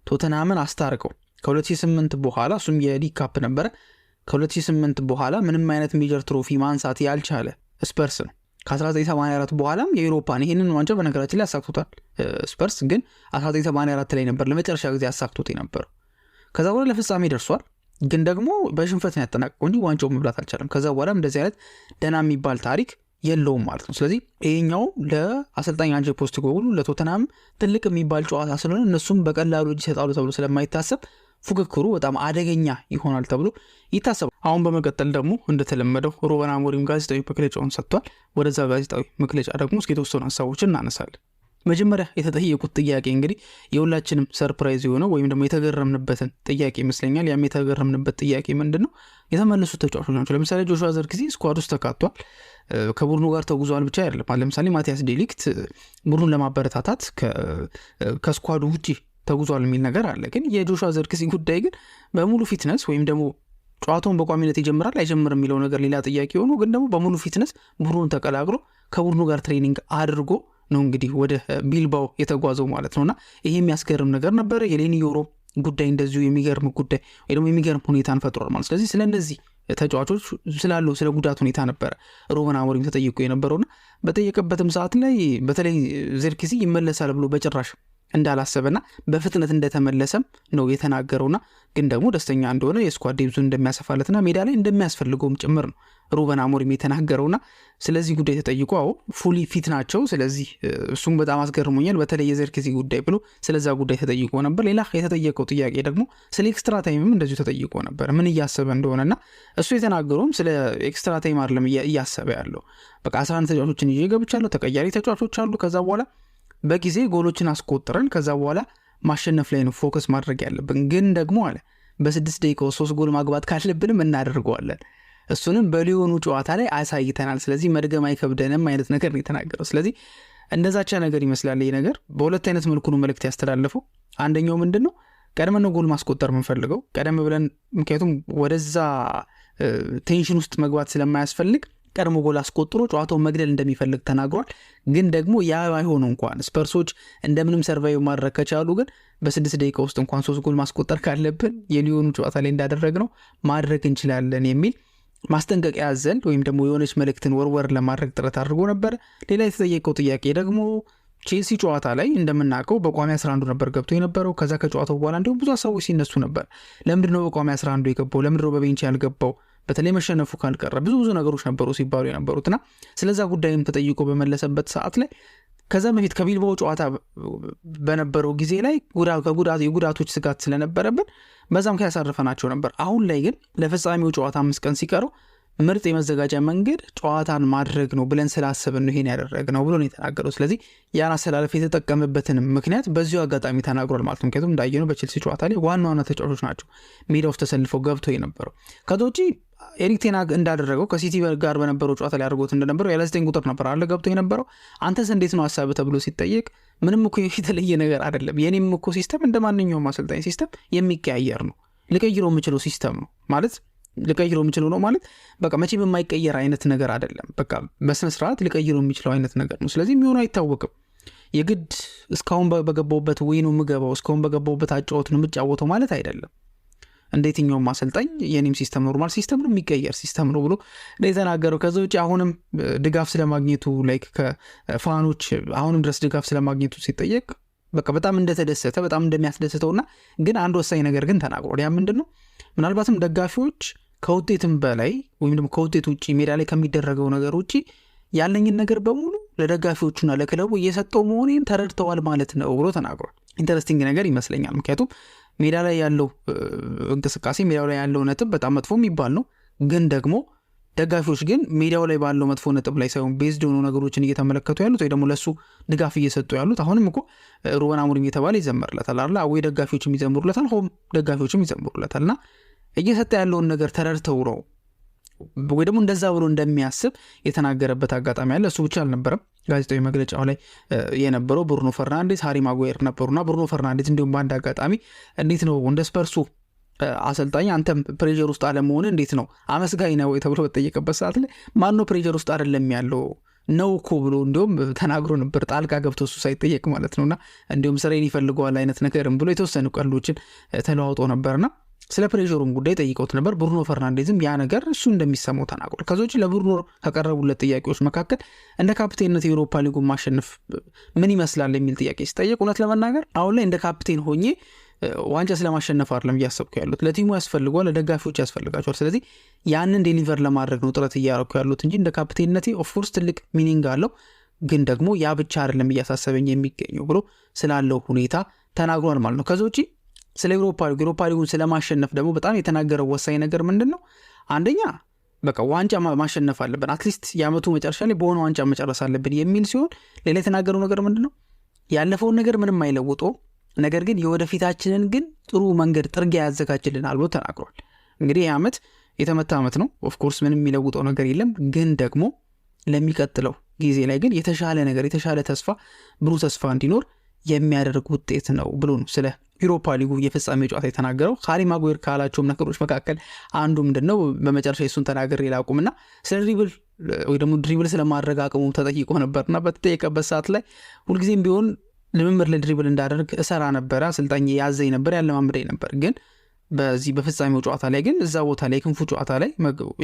ቶተንሃምን አስታርቀው ከ2008 በኋላ እሱም የሊግ ካፕ ነበረ። ከ2008 በኋላ ምንም አይነት ሜጀር ትሮፊ ማንሳት ያልቻለ ስፐርስ ነው። ከ1984 በኋላም የዩሮፓን ይህንን ዋንጫ በነገራችን ላይ አሳክቶታል ስፐርስ። ግን 1984 ላይ ነበር ለመጨረሻ ጊዜ አሳክቶት የነበረው። ከዛ በኋላ ለፍጻሜ ደርሷል። ግን ደግሞ በሽንፈት ነው ያጠናቀቀው እንጂ ዋንጫው መብላት አልቻለም። ከዛ በኋላም እንደዚህ አይነት ደህና የሚባል ታሪክ የለውም ማለት ነው። ስለዚህ ይሄኛው ለአሰልጣኝ አንጄ ፖስቴኮግሉ ለቶተንሃም ትልቅ የሚባል ጨዋታ ስለሆነ እነሱም በቀላሉ እጅ ይሰጣሉ ተብሎ ስለማይታሰብ ፉክክሩ በጣም አደገኛ ይሆናል ተብሎ ይታሰባል። አሁን በመቀጠል ደግሞ እንደተለመደው ሩበን አሞሪም ጋዜጣዊ መግለጫውን ሰጥቷል። ወደዛ ጋዜጣዊ መግለጫ ደግሞ እስኪ የተወሰኑ ሀሳቦችን እናነሳለን። መጀመሪያ የተጠየቁት ጥያቄ እንግዲህ የሁላችንም ሰርፕራይዝ የሆነው ወይም ደግሞ የተገረምንበትን ጥያቄ ይመስለኛል። ያም የተገረምንበት ጥያቄ ምንድን ነው? የተመለሱት ተጫዋቾች ናቸው። ለምሳሌ ጆሹዋ ዘርክዚ ስኳድ ውስጥ ተካቷል። ከቡድኑ ጋር ተጉዟል ብቻ አይደለም። ለምሳሌ ማቲያስ ዴሊክት ቡድኑን ለማበረታታት ከስኳዱ ውጪ ተጉዟል የሚል ነገር አለ። ግን የጆሹዋ ዘርክሲ ጉዳይ ግን በሙሉ ፊትነስ ወይም ደግሞ ጨዋታውን በቋሚነት ይጀምራል አይጀምርም የሚለው ነገር ሌላ ጥያቄ ሆኖ ግን ደግሞ በሙሉ ፊትነስ ቡድኑን ተቀላቅሎ ከቡድኑ ጋር ትሬኒንግ አድርጎ ነው እንግዲህ ወደ ቢልባው የተጓዘው ማለት ነውና ይሄ የሚያስገርም ነገር ነበረ። የሌኒ ዮሮ ጉዳይ እንደዚሁ የሚገርም ጉዳይ ወይ ደግሞ የሚገርም ሁኔታን ፈጥሯል ማለት። ስለዚህ ስለነዚህ ተጫዋቾች ስላለው ስለ ጉዳት ሁኔታ ነበረ ሩበን አሞሪም ተጠይቆ የነበረውና በጠየቀበትም ሰዓት ላይ በተለይ ዘርክሲ ይመለሳል ብሎ በጭራሽ እንዳላሰበና በፍጥነት እንደተመለሰም ነው የተናገረውና ግን ደግሞ ደስተኛ እንደሆነ የስኳድ ዴብዙን እንደሚያሰፋለትና ሜዳ ላይ እንደሚያስፈልገውም ጭምር ነው ሩበን አሞሪም የተናገረውና ስለዚህ ጉዳይ ተጠይቆ ፉሊ ፊት ናቸው። ስለዚህ እሱም በጣም አስገርሞኛል በተለይ የዘርክሲ ጉዳይ ብሎ ስለዛ ጉዳይ ተጠይቆ ነበር። ሌላ የተጠየቀው ጥያቄ ደግሞ ስለ ኤክስትራ ታይምም እንደዚሁ ተጠይቆ ነበር ምን እያሰበ እንደሆነና እሱ የተናገረውም ስለ ኤክስትራ ታይም አይደለም እያሰበ ያለው በቃ 11 ተጫዋቾችን ይዤ ገብቻለሁ፣ ተቀያሪ ተጫዋቾች አሉ፣ ከዛ በኋላ በጊዜ ጎሎችን አስቆጥረን ከዛ በኋላ ማሸነፍ ላይ ነው ፎከስ ማድረግ ያለብን። ግን ደግሞ አለ በ6 ደቂቃ 3 ጎል ማግባት ካለብንም እናደርገዋለን። እሱንም በሊዮኑ ጨዋታ ላይ አሳይተናል። ስለዚህ መድገም አይከብደንም አይነት ነገር ነው የተናገረው። ስለዚህ እንደዛቻ ነገር ይመስላል። ይሄ ነገር በሁለት አይነት መልኩ ነው መልእክት ያስተላለፈው። አንደኛው ምንድነው ቀደም ነው ጎል ማስቆጠር የምንፈልገው ቀደም ብለን ምክንያቱም ወደዛ ቴንሽን ውስጥ መግባት ስለማያስፈልግ ቀድሞ ጎል አስቆጥሮ ጨዋታውን መግደል እንደሚፈልግ ተናግሯል። ግን ደግሞ ያ ባይሆን እንኳን ስፐርሶች እንደምንም ሰርቫይቭ ማድረግ ከቻሉ ግን በ6 ደቂቃ ውስጥ እንኳን 3 ጎል ማስቆጠር ካለብን የሊዮኑ ጨዋታ ላይ እንዳደረግነው ማድረግ እንችላለን የሚል ማስጠንቀቂያ ያዘል ወይም ደግሞ የሆነች መልእክትን ወርወር ለማድረግ ጥረት አድርጎ ነበር። ሌላ የተጠየቀው ጥያቄ ደግሞ ቼልሲ ጨዋታ ላይ እንደምናውቀው በቋሚ 11 ነበር ገብቶ የነበረው። ከዛ ከጨዋታው በኋላ እንዲሁም ብዙ ሀሳቦች ሲነሱ ነበር። ለምንድነው በቋሚ 11 የገባው? ለምንድነው በቤንች ያልገባው? በተለይ መሸነፉ ካልቀረ ብዙ ነገሮች ነበሩ ሲባሉ የነበሩትና ስለዛ ጉዳይም ተጠይቆ በመለሰበት ሰዓት ላይ ከዛ በፊት ከቢልባው ጨዋታ በነበረው ጊዜ ላይ የጉዳቶች ስጋት ስለነበረብን በዛም ያሳርፈናቸው ነበር። አሁን ላይ ግን ለፍጻሜው ጨዋታ 5 ቀን ሲቀረው ምርጥ የመዘጋጃ መንገድ ጨዋታን ማድረግ ነው ብለን ስላሰብን ነው ይሄን ያደረግነው ብሎ ነው የተናገረው። ስለዚህ ያን አሰላለፍ የተጠቀመበትን ምክንያት በዚሁ አጋጣሚ ተናግሯል ማለት ነው። ምክንያቱም እንዳየነው በቼልሲ ጨዋታ ላይ ዋና ተጫዋቾች ናቸው ሜዳ ውስጥ ተሰልፈው ገብተው የነበረው። ከዛ ውጪ ኤሪክ ቴን ሃግ እንዳደረገው ከሲቲ ጋር በነበረው ጨዋታ ላይ አድርጎት እንደነበረው ያለ 9 ቁጥር ነበር አለ ገብቶ የነበረው። አንተስ እንዴት ነው ሐሳብ ተብሎ ሲጠየቅ ምንም እኮ የተለየ ነገር አይደለም፣ የኔም እኮ ሲስተም እንደማንኛውም አሰልጣኝ ሲስተም የሚቀያየር ነው፣ ልቀይረው የምችለው ሲስተም ነው ማለት ልቀይረው የምችለው ነው ማለት በቃ መቼም የማይቀየር አይነት ነገር አይደለም። በቃ በስነ ስርዓት ልቀይረው የሚችለው አይነት ነገር ነው። ስለዚህ የሚሆነው አይታወቅም። የግድ እስካሁን በገባውበት ወይ ነው የምገባው እስካሁን በገባውበት አጫወት ነው የምጫወተው ማለት አይደለም። እንደየትኛውም አሰልጣኝ የኔም ሲስተም ኖርማል ሲስተም ነው የሚቀየር ሲስተም ነው ብሎ የተናገረው። ከዛ ውጭ አሁንም ድጋፍ ስለማግኘቱ ላይክ ከፋኖች አሁንም ድረስ ድጋፍ ስለማግኘቱ ሲጠየቅ በቃ በጣም እንደተደሰተ በጣም እንደሚያስደስተውና ግን አንድ ወሳኝ ነገር ግን ተናግሯል። ያ ምንድነው ምናልባትም ደጋፊዎች ከውጤትም በላይ ወይም ደግሞ ከውጤት ውጪ ሜዳ ላይ ከሚደረገው ነገር ውጪ ያለኝን ነገር በሙሉ ለደጋፊዎቹና ለክለቡ እየሰጠው መሆኔን ተረድተዋል ማለት ነው ብሎ ተናግሯል። ኢንተረስቲንግ ነገር ይመስለኛል። ምክንያቱም ሜዳ ላይ ያለው እንቅስቃሴ ሜዳው ላይ ያለው ነጥብ በጣም መጥፎ የሚባል ነው። ግን ደግሞ ደጋፊዎች ግን ሜዳው ላይ ባለው መጥፎ ነጥብ ላይ ሳይሆን ቤዝድ ሆኖ ነገሮችን እየተመለከቱ ያሉት ወይ ደግሞ ለሱ ድጋፍ እየሰጡ ያሉት አሁንም እኮ ሩበን አሞሪም እየተባለ ይዘመርለታል አይደል? ወይ ደጋፊዎችም ይዘምሩለታል፣ ሆም ደጋፊዎችም ይዘምሩለታልና እየሰጠ ያለውን ነገር ተረድተው ነው ወይ ደግሞ እንደዛ ብሎ እንደሚያስብ የተናገረበት አጋጣሚ አለ። እሱ ብቻ አልነበረም። ጋዜጣዊ መግለጫው ላይ የነበረው ብሩኖ ፈርናንዴዝ፣ ሃሪ ማጓየር ነበሩና ብሩኖ ፈርናንዴዝ እንዲሁም በአንድ አጋጣሚ እንዴት ነው እንደ ስፐርሱ አሰልጣኝ አንተም ፕሬዠር ውስጥ አለመሆን እንዴት ነው አመስጋኝ ነው ተብሎ በተጠየቀበት ሰዓት ላይ ማነው ፕሬዠር ውስጥ አይደለም ያለው ነው እኮ ብሎ እንዲሁም ተናግሮ ነበር። ጣልቃ ገብቶ እሱ ሳይጠየቅ ማለት ነውና እንዲሁም ስራዬን ይፈልገዋል አይነት ነገርም ብሎ የተወሰኑ ቀልዶችን ተለዋውጦ ነበርና ስለ ፕሬዠሩም ጉዳይ ጠይቀውት ነበር። ብሩኖ ፈርናንዴዝም ያ ነገር እሱ እንደሚሰማው ተናግሯል። ከዛ ውጪ ለብሩኖ ከቀረቡለት ጥያቄዎች መካከል እንደ ካፕቴንነት የአውሮፓ ሊጉን ማሸነፍ ምን ይመስላል የሚል ጥያቄ ሲጠየቅ እውነት ለመናገር አሁን ላይ እንደ ካፕቴን ሆኜ ዋንጫ ስለማሸነፍ አይደለም እያሰብኩ ያሉት፣ ለቲሙ ያስፈልጓል፣ ለደጋፊዎች ያስፈልጋቸዋል። ስለዚህ ያንን ዴሊቨር ለማድረግ ነው ጥረት እያደረኩ ያሉት እንጂ እንደ ካፕቴንነቴ ኦፍኮርስ ትልቅ ሚኒንግ አለው፣ ግን ደግሞ ያ ብቻ አይደለም እያሳሰበኝ የሚገኘው ብሎ ስላለው ሁኔታ ተናግሯል ማለት ነው። ከዛ ውጪ ስለ ኤውሮፓ ሊጉን ስለማሸነፍ ደግሞ በጣም የተናገረው ወሳኝ ነገር ምንድን ነው? አንደኛ በቃ ዋንጫ ማሸነፍ አለብን፣ አትሊስት የዓመቱ መጨረሻ ላይ በሆነ ዋንጫ መጨረስ አለብን የሚል ሲሆን ሌላ የተናገረው ነገር ምንድን ነው? ያለፈውን ነገር ምንም አይለውጦ ነገር ግን የወደፊታችንን ግን ጥሩ መንገድ ጥርጊያ ያዘጋጅልናል ብሎ ተናግሯል። እንግዲህ ይህ ዓመት የተመታ ዓመት ነው። ኦፍኮርስ ምንም የሚለውጠው ነገር የለም፣ ግን ደግሞ ለሚቀጥለው ጊዜ ላይ ግን የተሻለ ነገር የተሻለ ተስፋ ብሩህ ተስፋ እንዲኖር የሚያደርግ ውጤት ነው ብሎ ነው ስለ ዩሮፓ ሊጉ የፍጻሜ ጨዋታ የተናገረው። ሃሪ ማጓየር ካላቸውም ነገሮች መካከል አንዱ ምንድነው በመጨረሻ የሱን ተናገር ላቁምና ስለ ድሪብል ወይ ደግሞ ድሪብል ስለማድረግ አቅሙ ተጠይቆ ነበርና በተጠየቀበት ሰዓት ላይ ሁልጊዜም ቢሆን ልምምድ ለድሪብል እንዳደርግ እሰራ ነበር፣ አሰልጣኝ ያዘኝ ነበር፣ ያለማምደኝ ነበር። ግን በዚህ በፍጻሜው ጨዋታ ላይ ግን እዛ ቦታ ላይ የክንፉ ጨዋታ ላይ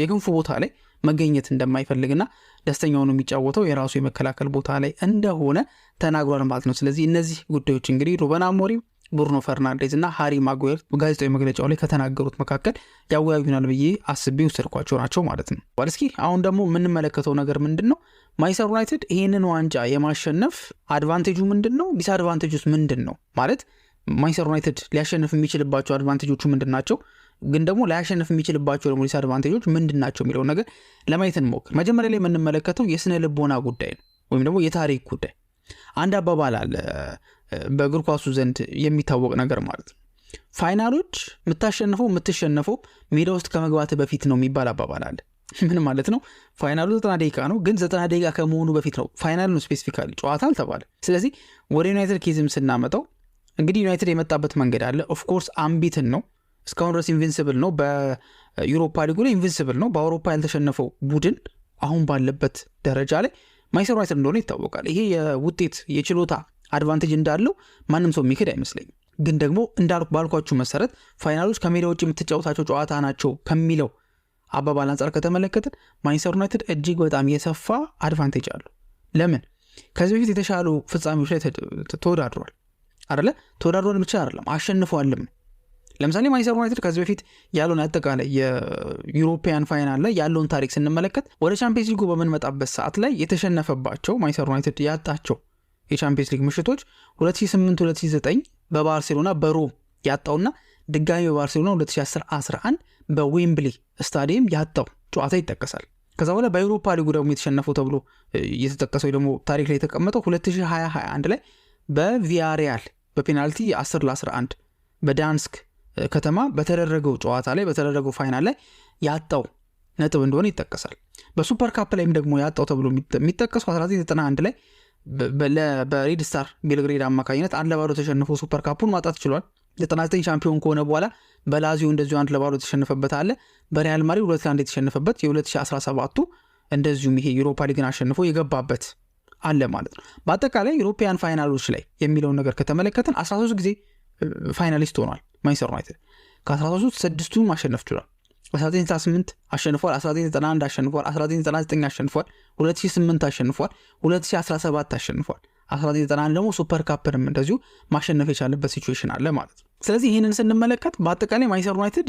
የክንፉ ቦታ ላይ መገኘት እንደማይፈልግና ደስተኛው ነው የሚጫወተው የራሱ የመከላከል ቦታ ላይ እንደሆነ ተናግሯል ማለት ነው። ስለዚህ እነዚህ ጉዳዮች እንግዲህ ሩበን አሞሪም፣ ብሩኖ ፈርናንዴዝ እና ሃሪ ማጓየር ጋዜጣዊ መግለጫው ላይ ከተናገሩት መካከል ያወያዩናል ብዬ አስቤ ወሰድኳቸው ናቸው ማለት ነው። እስኪ አሁን ደግሞ የምንመለከተው ነገር ምንድን ነው? ማንቸስተር ዩናይትድ ይህንን ዋንጫ የማሸነፍ አድቫንቴጁ ምንድን ነው? ዲስአድቫንቴጁስ ምንድን ነው? ማለት ማንቸስተር ዩናይትድ ሊያሸንፍ የሚችልባቸው አድቫንቴጆቹ ምንድን ናቸው? ግን ደግሞ ላያሸንፍ የሚችልባቸው ደግሞ ዲስአድቫንቴጆች ምንድን ናቸው የሚለውን ነገር ለማየት እንሞክር። መጀመሪያ ላይ የምንመለከተው የስነ ልቦና ጉዳይ ነው፣ ወይም ደግሞ የታሪክ ጉዳይ። አንድ አባባል አለ በእግር ኳሱ ዘንድ የሚታወቅ ነገር ማለት ነው። ፋይናሎች የምትሸነፈው ሜዳ ውስጥ ከመግባት በፊት ነው የሚባል አባባል አለ። ምን ማለት ነው? ፋይናሉ 90 ደቂቃ ነው፣ ግን 90 ደቂቃ ከመሆኑ በፊት ነው። ፋይናል ነው ስፔሲፊካሊ፣ ጨዋታ አልተባለ። ስለዚህ ወደ ዩናይትድ ኬዝም ስናመጣው እንግዲህ ዩናይትድ የመጣበት መንገድ አለ። ኦፍኮርስ አምቢትን ነው፣ እስካሁን ድረስ ኢንቪንሲብል ነው። በዩሮፓ ሊጉ ላይ ኢንቪንሲብል ነው። በአውሮፓ ያልተሸነፈው ቡድን አሁን ባለበት ደረጃ ላይ ማንቸስተር ዩናይትድ እንደሆነ ይታወቃል። ይሄ የውጤት የችሎታ አድቫንቴጅ እንዳለው ማንም ሰው የሚክድ አይመስለኝም። ግን ደግሞ ባልኳችሁ መሰረት ፋይናሎች ከሜዳ ውጭ የምትጫወታቸው ጨዋታ ናቸው ከሚለው አባባል አንጻር ከተመለከትን ማንቸስተር ዩናይትድ እጅግ በጣም የሰፋ አድቫንቴጅ አለው። ለምን? ከዚህ በፊት የተሻሉ ፍጻሜዎች ላይ ተወዳድሯል አይደለ? ተወዳድሯል ብቻ አይደለም አሸንፏልም። ለምሳሌ ማንቸስተር ዩናይትድ ከዚህ በፊት ያለውን አጠቃላይ የዩሮፒያን ፋይናል ላይ ያለውን ታሪክ ስንመለከት ወደ ቻምፒየንስ ሊጉ በምንመጣበት ሰዓት ላይ የተሸነፈባቸው ማንቸስተር ዩናይትድ ያጣቸው የቻምፒየንስ ሊግ ምሽቶች 2008 2009 በባርሴሎና በሮም ያጣውና ድጋሚ በባርሴሎና 2010-11 በዌምብሊ ስታዲየም ያጣው ጨዋታ ይጠቀሳል። ከዛ በኋላ በዩሮፓ ሊጉ ደግሞ የተሸነፈው ተብሎ የተጠቀሰው ደግሞ ታሪክ ላይ የተቀመጠው 2020-21 ላይ በቪያሪያል በፔናልቲ 10-11 በዳንስክ ከተማ በተደረገው ጨዋታ ላይ በተደረገው ፋይናል ላይ ያጣው ነጥብ እንደሆነ ይጠቀሳል። በሱፐር ካፕ ላይም ደግሞ ያጣው ተብሎ የሚጠቀሰው 1991 ላይ በሬድ ስታር ቤልግሬድ አማካኝነት 1-0 ተሸንፎ ሱፐር ካፑን ማጣት ችሏል። 99 ሻምፒዮን ከሆነ በኋላ በላዚዮ እንደዚሁ 1-0 የተሸነፈበት አለ። በሪያል ማድሪድ 2-1 የተሸነፈበት፣ የ2017 እንደዚሁም ይሄ ዩሮፓ ሊግን አሸንፎ የገባበት አለ ማለት ነው። በአጠቃላይ ዩሮፒያን ፋይናሎች ላይ የሚለውን ነገር ከተመለከትን 13 ጊዜ ፋይናሊስት ሆኗል ማንቸስተር ዩናይትድ። ከ13 6ቱን ማሸነፍ ችሏል። 1998 አሸንፏል፣ 1991 አሸንፏል፣ 1999 አሸንፏል፣ 2008 አሸንፏል፣ 2017 አሸንፏል። 1991 ደግሞ ሱፐር ካፕንም እንደዚሁ ማሸነፍ የቻለበት ሲቹዌሽን አለ ማለት ነው። ስለዚህ ይህንን ስንመለከት በአጠቃላይ ማንቸስተር ዩናይትድ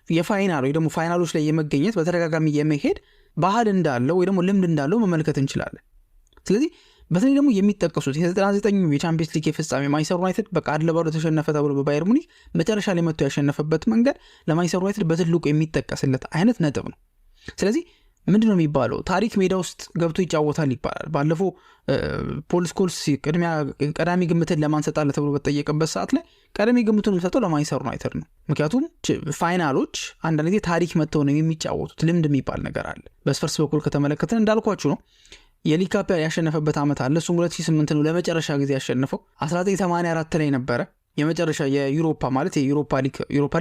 የፋይናል ወይ ደግሞ ፋይናሎች ላይ የመገኘት በተደጋጋሚ የመሄድ ባህል እንዳለው ወይ ደግሞ ልምድ እንዳለው መመልከት እንችላለን። ስለዚህ በተለይ ደግሞ የሚጠቀሱት የ99 የቻምፒየንስ ሊግ ፍጻሜ ማንቸስተር ዩናይትድ በቃ 1-0 ተሸነፈ ተብሎ በባየር ሙኒክ መጨረሻ ላይ መጥቶ ያሸነፈበት መንገድ ለማንቸስተር ዩናይትድ በትልቁ የሚጠቀስለት አይነት ነጥብ ነው። ስለዚህ ምንድነው የሚባለው? ታሪክ ሜዳ ውስጥ ገብቶ ይጫወታል ይባላል። ባለፈው ፖል ስኮልስ ቀዳሚ ግምትን ለማን ሰጣለህ ተብሎ በተጠየቀበት ሰዓት ላይ ቀዳሚ ግምቱን የሚሰጠው ለማንቸስተር ዩናይትድ ነው። ምክንያቱም ፋይናሎች አንዳንድ ጊዜ ታሪክ መጥተው ነው የሚጫወቱት። ልምድ የሚባል ነገር አለ። በስፐርስ በኩል ከተመለከትን እንዳልኳችሁ ነው የሊግ ካፕ ያሸነፈበት ዓመት አለ። እሱም 2008 ነው ለመጨረሻ ጊዜ ያሸነፈው። 1984 ላይ ነበረ የመጨረሻ የዩሮፓ ማለት የዩሮፓ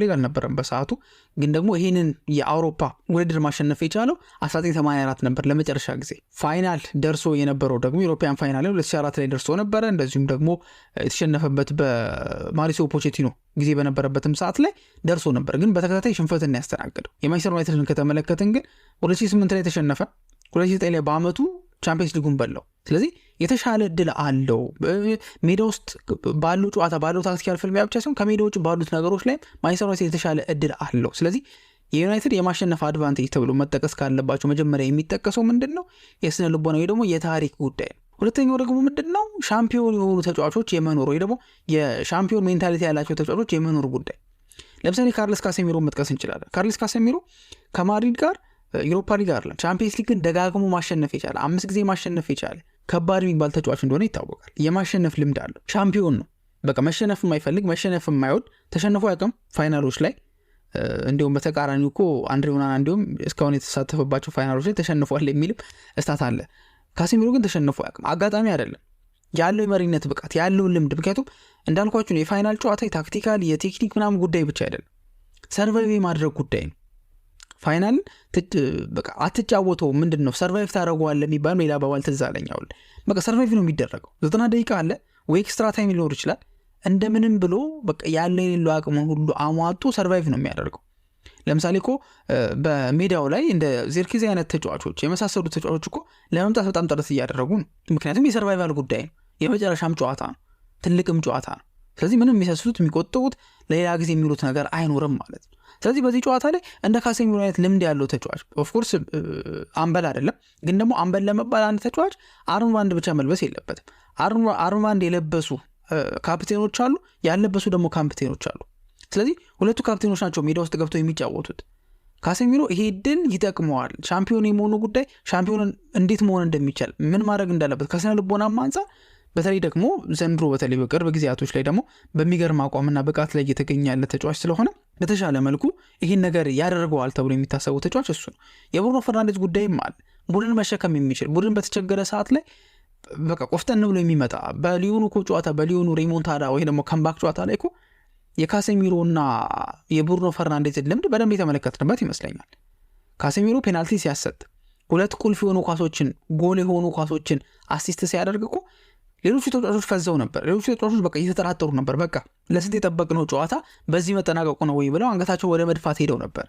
ሊግ አልነበረም በሰዓቱ። ግን ደግሞ ይህንን የአውሮፓ ውድድር ማሸነፍ የቻለው 1984 ነበር ለመጨረሻ ጊዜ። ፋይናል ደርሶ የነበረው ደግሞ ዩሮፒያን ፋይናል 2004 ላይ ደርሶ ነበረ። እንደዚሁም ደግሞ የተሸነፈበት በማሪሲዮ ፖቼቲኖ ጊዜ በነበረበትም ሰዓት ላይ ደርሶ ነበር። ግን በተከታታይ ሽንፈትን ያስተናገደው የማንቸስተር ዩናይትድን ከተመለከትን ግን 2008 ላይ ተሸነፈ። 2009 ላይ በአመቱ ቻምፒየንስ ሊጉን በላው። ስለዚህ የተሻለ እድል አለው። ሜዳ ውስጥ ባለው ጨዋታ ባለው ታክቲካል ፍልሚያ ብቻ ሳይሆን ከሜዳ ውጭ ባሉት ነገሮች ላይ ማንቸስተር ዩናይትድ የተሻለ እድል አለው። ስለዚህ የዩናይትድ የማሸነፍ አድቫንቴጅ ተብሎ መጠቀስ ካለባቸው መጀመሪያ የሚጠቀሰው ምንድን ነው? የስነ ልቦና ወይ ደግሞ የታሪክ ጉዳይ ነው። ሁለተኛው ደግሞ ምንድን ነው? ሻምፒዮን የሆኑ ተጫዋቾች የመኖር ወይ ደግሞ የሻምፒዮን ሜንታሊቲ ያላቸው ተጫዋቾች የመኖር ጉዳይ። ለምሳሌ ካርለስ ካሴሚሮ መጥቀስ እንችላለን። ካርለስ ካሴሚሮ ከማድሪድ ጋር ዩሮፓ ሊግ አይደለም ቻምፒየንስ ሊግን ደጋግሞ ማሸነፍ የቻለ 5 ጊዜ ማሸነፍ የቻለ ከባድ የሚባል ተጫዋች እንደሆነ ይታወቃል። የማሸነፍ ልምድ አለው። ሻምፒዮን ነው። በቃ መሸነፍ የማይፈልግ መሸነፍ የማይወድ ተሸንፎ ያውቅም ፋይናሎች ላይ እንዲሁም በተቃራኒው እኮ አንድሬ ኦናና እንዲሁም እስካሁን የተሳተፈባቸው ፋይናሎች ላይ ተሸንፏል የሚልም እስታት አለ። ካሴሚሮ ግን ተሸንፎ አያውቅም። አጋጣሚ አይደለም ያለው የመሪነት ብቃት ያለውን ልምድ። ምክንያቱም እንዳልኳችሁ ነው የፋይናል ጨዋታ የታክቲካል የቴክኒክ ምናምን ጉዳይ ብቻ አይደለም፣ ሰርቫይቭ የማድረግ ጉዳይ ነው። ፋይናል በቃ አትጫወተው ምንድን ነው ሰርቫይቭ ታደረገዋለህ የሚባል ሌላ አባባል ትዝ አለኝ። አሁን በቃ ሰርቫይቭ ነው የሚደረገው። 90 ደቂቃ አለ ወይ ኤክስትራ ታይም ሊኖር ይችላል። እንደምንም ብሎ በቃ ያለ የሌለው አቅሙን ሁሉ አሟጦ ሰርቫይቭ ነው የሚያደርገው። ለምሳሌ እኮ በሜዳው ላይ እንደ ዚርክዜ አይነት ተጫዋቾች የመሳሰሉት ተጫዋቾች እኮ ለመምጣት በጣም ጥረት እያደረጉ ነው። ምክንያቱም የሰርቫይቫል ጉዳይ ነው፣ የመጨረሻም ጨዋታ ነው፣ ትልቅም ጨዋታ ነው። ስለዚህ ምንም የሚሰስቱት የሚቆጥቡት ለሌላ ጊዜ የሚሉት ነገር አይኖርም ማለት ነው። ስለዚህ በዚህ ጨዋታ ላይ እንደ ካሴሚሮ አይነት ልምድ ያለው ተጫዋች ኦፍኮርስ አምበል አይደለም፣ ግን ደግሞ አምበል ለመባል አንድ ተጫዋች አርምባንድ ብቻ መልበስ የለበትም። አርምባንድ የለበሱ ካፕቴኖች አሉ፣ ያለበሱ ደግሞ ካፕቴኖች አሉ። ስለዚህ ሁለቱ ካፕቴኖች ናቸው ሜዳ ውስጥ ገብተው የሚጫወቱት። ካሴሚሮ ይሄ ድል ይጠቅመዋል። ሻምፒዮን የመሆኑ ጉዳይ ሻምፒዮን እንዴት መሆን እንደሚቻል ምን ማድረግ እንዳለበት ከስነ ልቦናም አንጻር በተለይ ደግሞ ዘንድሮ በተለይ በቅርብ ጊዜያቶች ላይ ደግሞ በሚገርም አቋምና ብቃት ላይ እየተገኘ ያለ ተጫዋች ስለሆነ በተሻለ መልኩ ይህን ነገር ያደርገዋል ተብሎ የሚታሰበው ተጫዋች እሱ ነው። የብሩኖ ፈርናንዴዝ ጉዳይም አለ። ቡድን መሸከም የሚችል ቡድን በተቸገረ ሰዓት ላይ በቃ ቆፍጠን ብሎ የሚመጣ በሊዮኑ እኮ ጨዋታ በሊዮኑ ሬሞንታዳ ወይ ደግሞ ካምባክ ጨዋታ ላይ እኮ የካሴሚሮና የብሩኖ ፈርናንዴዝ ልምድ በደንብ የተመለከትንበት ይመስለኛል። ካሴሚሮ ፔናልቲ ሲያሰጥ ሁለት ቁልፍ የሆኑ ኳሶችን ጎል የሆኑ ኳሶችን አሲስት ሲያደርግ እኮ ሌሎቹ ተጫዋቾች ፈዘው ነበር። ሌሎቹ ተጫዋቾች በቃ እየተጠራጠሩ ነበር። በቃ ለስንት የጠበቅነው ጨዋታ በዚህ መጠናቀቁ ነው ወይ ብለው አንገታቸው ወደ መድፋት ሄደው ነበር።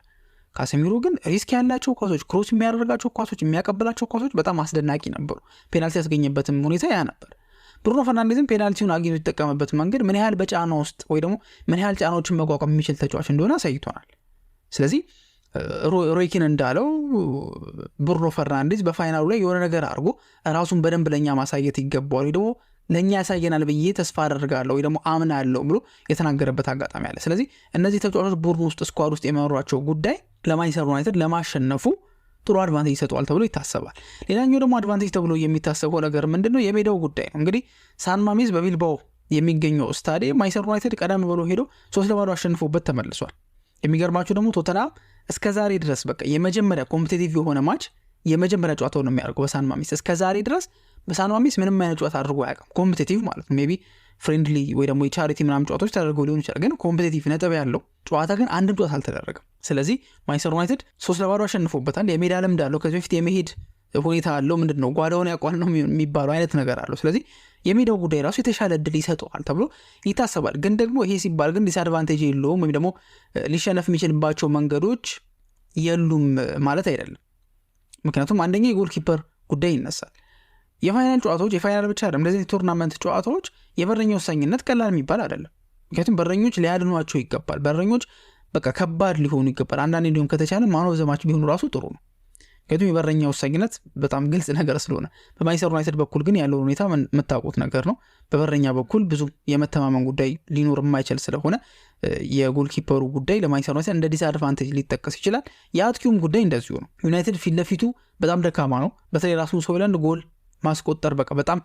ካሴሚሮ ግን ሪስክ ያላቸው ኳሶች፣ ክሮስ የሚያደርጋቸው ኳሶች፣ የሚያቀብላቸው ኳሶች በጣም አስደናቂ ነበሩ። ፔናልቲ ያስገኘበትም ሁኔታ ያ ነበር። ብሩኖ ፈርናንዴዝም ፔናልቲውን አግኝቶ የተጠቀመበት መንገድ ምን ያህል በጫና ውስጥ ወይ ደግሞ ምን ያህል ጫናዎችን መቋቋም የሚችል ተጫዋች እንደሆነ አሳይቶናል። ስለዚህ ሮይኪን እንዳለው ብሩኖ ፈርናንዴዝ በፋይናሉ ላይ የሆነ ነገር አድርጎ ራሱን በደንብ ለእኛ ማሳየት ይገባዋል፣ ወይ ደግሞ ለእኛ ያሳየናል ብዬ ተስፋ አደርጋለሁ ወይ ደግሞ አምናለሁ ብሎ የተናገረበት አጋጣሚ አለ። ስለዚህ እነዚህ ተጫዋቾች ቡድን ውስጥ ስኳድ ውስጥ የመኖራቸው ጉዳይ ለማንቸስተር ዩናይትድ ለማሸነፉ ጥሩ አድቫንቴጅ ይሰጠዋል ተብሎ ይታሰባል። ሌላኛው ደግሞ አድቫንቴጅ ተብሎ የሚታሰበው ነገር ምንድነው? የሜዳው ጉዳይ ነው። እንግዲህ ሳን ማሜዝ በቢልባኦ የሚገኘው ስታዲየም ማንቸስተር ዩናይትድ ቀደም ብሎ ሄዶ 3-0 አሸንፎበት ተመልሷል። የሚገርማችሁ ደግሞ ቶተንሃም እስከ ዛሬ ድረስ በቃ የመጀመሪያ ኮምፒቲቲቭ የሆነ ማች የመጀመሪያ ጨዋታው ነው የሚያደርገው በሳን ማሜስ። እስከ ዛሬ ድረስ በሳን ማሜስ ምንም አይነት ጨዋታ አድርጎ አያውቅም። ኮምፒቲቲቭ ማለት ነው። ሜቢ ፍሬንድሊ ወይ ደግሞ የቻሪቲ ምናምን ጨዋታዎች ተደርገው ሊሆን ይችላል፣ ግን ኮምፒቲቲቭ ነጥብ ያለው ጨዋታ ግን አንድም ጨዋታ አልተደረገም። ስለዚህ ማንቸስተር ዩናይትድ 3-0 አሸንፎበታል። የሜዳ ልምድ አለው። ከዚህ በፊት የመሄድ ሁኔታ አለው። ምንድን ነው ጓዳውን ያቋል ነው የሚባለው አይነት ነገር አለው። ስለዚህ የሜዳው ጉዳይ ራሱ የተሻለ እድል ይሰጠዋል ተብሎ ይታሰባል። ግን ደግሞ ይሄ ሲባል ግን ዲስአድቫንቴጅ የለውም ወይም ደግሞ ሊሸነፍ የሚችልባቸው መንገዶች የሉም ማለት አይደለም። ምክንያቱም አንደኛ የጎል ኪፐር ጉዳይ ይነሳል። የፋይናል ጨዋታዎች የፋይናል ብቻ አይደለም፣ እንደዚህ ቶርናመንት ጨዋታዎች የበረኛ ወሳኝነት ቀላል የሚባል አይደለም። ምክንያቱም በረኞች ሊያድኗቸው ይገባል። በረኞች በቃ ከባድ ሊሆኑ ይገባል። አንዳንዴ እንዲሁም ከተቻለ ማን ኦፍ ዘ ማች ቢሆኑ ራሱ ጥሩ ነው። ምክንያቱም የበረኛ ወሳኝነት በጣም ግልጽ ነገር ስለሆነ፣ በማንቸስተር ዩናይትድ በኩል ግን ያለው ሁኔታ የምታውቁት ነገር ነው። በበረኛ በኩል ብዙ የመተማመን ጉዳይ ሊኖር የማይችል ስለሆነ የጎል ኪፐሩ ጉዳይ ለማንቸስተር ዩናይትድ እንደ ዲስአድቫንቴጅ ሊጠቀስ ይችላል። የአጥቂውም ጉዳይ እንደዚሁ ነው። ዩናይትድ ፊት ለፊቱ በጣም ደካማ ነው። በተለይ ራሱን ሆይሉንድ ጎል ማስቆጠር በቃ በጣም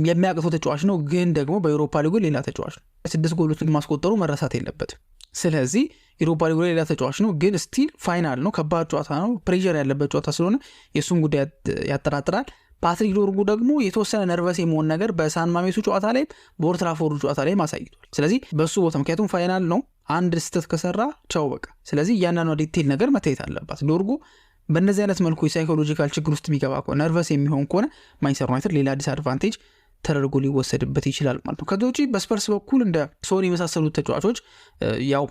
የሚያቅተው ተጫዋች ነው። ግን ደግሞ በዩሮፓ ሊጉ ሌላ ተጫዋች ነው። 6 ጎሎችን ማስቆጠሩ መረሳት የለበትም። ስለዚህ ዩሮፓ ሊጉ ሌላ ተጫዋች ነው። ግን ስቲል ፋይናል ነው፣ ከባድ ጨዋታ ነው፣ ፕሬዠር ያለበት ጨዋታ ስለሆነ የእሱን ጉዳይ ያጠራጥራል። ፓትሪክ ዶርጉ ደግሞ የተወሰነ ነርቨስ የመሆን ነገር በሳን ማሜሱ ጨዋታ ላይ በኦልድ ትራፎርዱ ጨዋታ ላይ ማሳይቷል። ስለዚህ በሱ ቦታ ምክንያቱም ፋይናል ነው፣ አንድ ስህተት ከሰራ ቻው በቃ። ስለዚህ እያንዳንዱ ዲቴይል ነገር መታየት አለባት። ዶርጉ በእነዚህ አይነት መልኩ የሳይኮሎጂካል ችግር ውስጥ የሚገባ ከሆነ ነርቨስ የሚሆን ከሆነ ማንቸስተር ዩናይትድ ሌላ ዲስአድቫንቴጅ ተደርጎ ሊወሰድበት ይችላል ማለት ነው። ከዚ ውጪ በስፐርስ በኩል እንደ ሶኒ የመሳሰሉት ተጫዋቾች ያው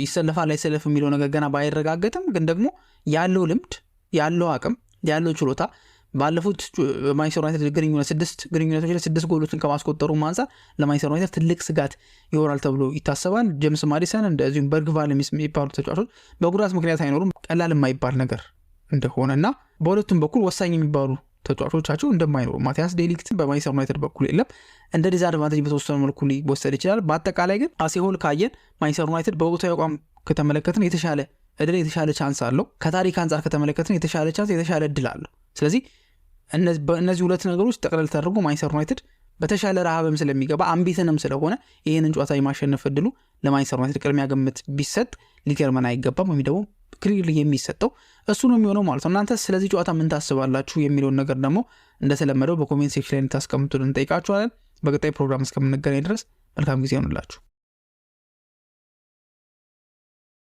ይሰለፋል አይሰለፍ የሚለው ነገር ገና ባይረጋገጥም፣ ግን ደግሞ ያለው ልምድ ያለው አቅም ያለው ችሎታ ባለፉት ማንቸስተር ዩናይትድ ግንኙነቶች ላይ 6 ጎሎችን ከማስቆጠሩ አንፃር ለማንቸስተር ዩናይትድ ትልቅ ስጋት ይሆናል ተብሎ ይታሰባል። ጄምስ ማዲሰን እንደዚሁም በርግቫል የሚባሉ ተጫዋቾች በጉዳት ምክንያት አይኖሩም። ቀላል የማይባል ነገር እንደሆነና በሁለቱም በኩል ወሳኝ የሚባሉ ተጫዋቾቻቸው እንደማይኖሩ ማቲያስ ዴሊክት በማንቸስተር ዩናይትድ በኩል የለም። እንደ ዲስአድቫንቴጅ በተወሰነ መልኩ ሊወሰድ ይችላል። በአጠቃላይ ግን አሴሆል ካየን ማንቸስተር ዩናይትድ በወቅታዊ አቋም ከተመለከትን የተሻለ እድል የተሻለ ቻንስ አለው። ከታሪክ አንጻር ከተመለከትን የተሻለ ቻንስ የተሻለ እድል አለው። ስለዚህ እነዚህ ሁለት ነገሮች ጠቅለል ተደርጎ ማንቸስተር ዩናይትድ በተሻለ ረሃብም ስለሚገባ አምቢትንም ስለሆነ ይህንን ጨዋታ የማሸነፍ እድሉ ለማንቸስተር ዩናይትድ ቅድሚያ ግምት ቢሰጥ ሊገርመን አይገባም። ወይም ደግሞ ክሊርሊ የሚሰጠው እሱ ነው የሚሆነው ማለት ነው። እናንተ ስለዚህ ጨዋታ ምን ታስባላችሁ የሚለውን ነገር ደግሞ እንደተለመደው በኮሜንት ሴክሽን ላይ ታስቀምጡልን እንጠይቃችኋለን። በቀጣይ ፕሮግራም እስከምንገናኝ ድረስ መልካም ጊዜ ይሆንላችሁ።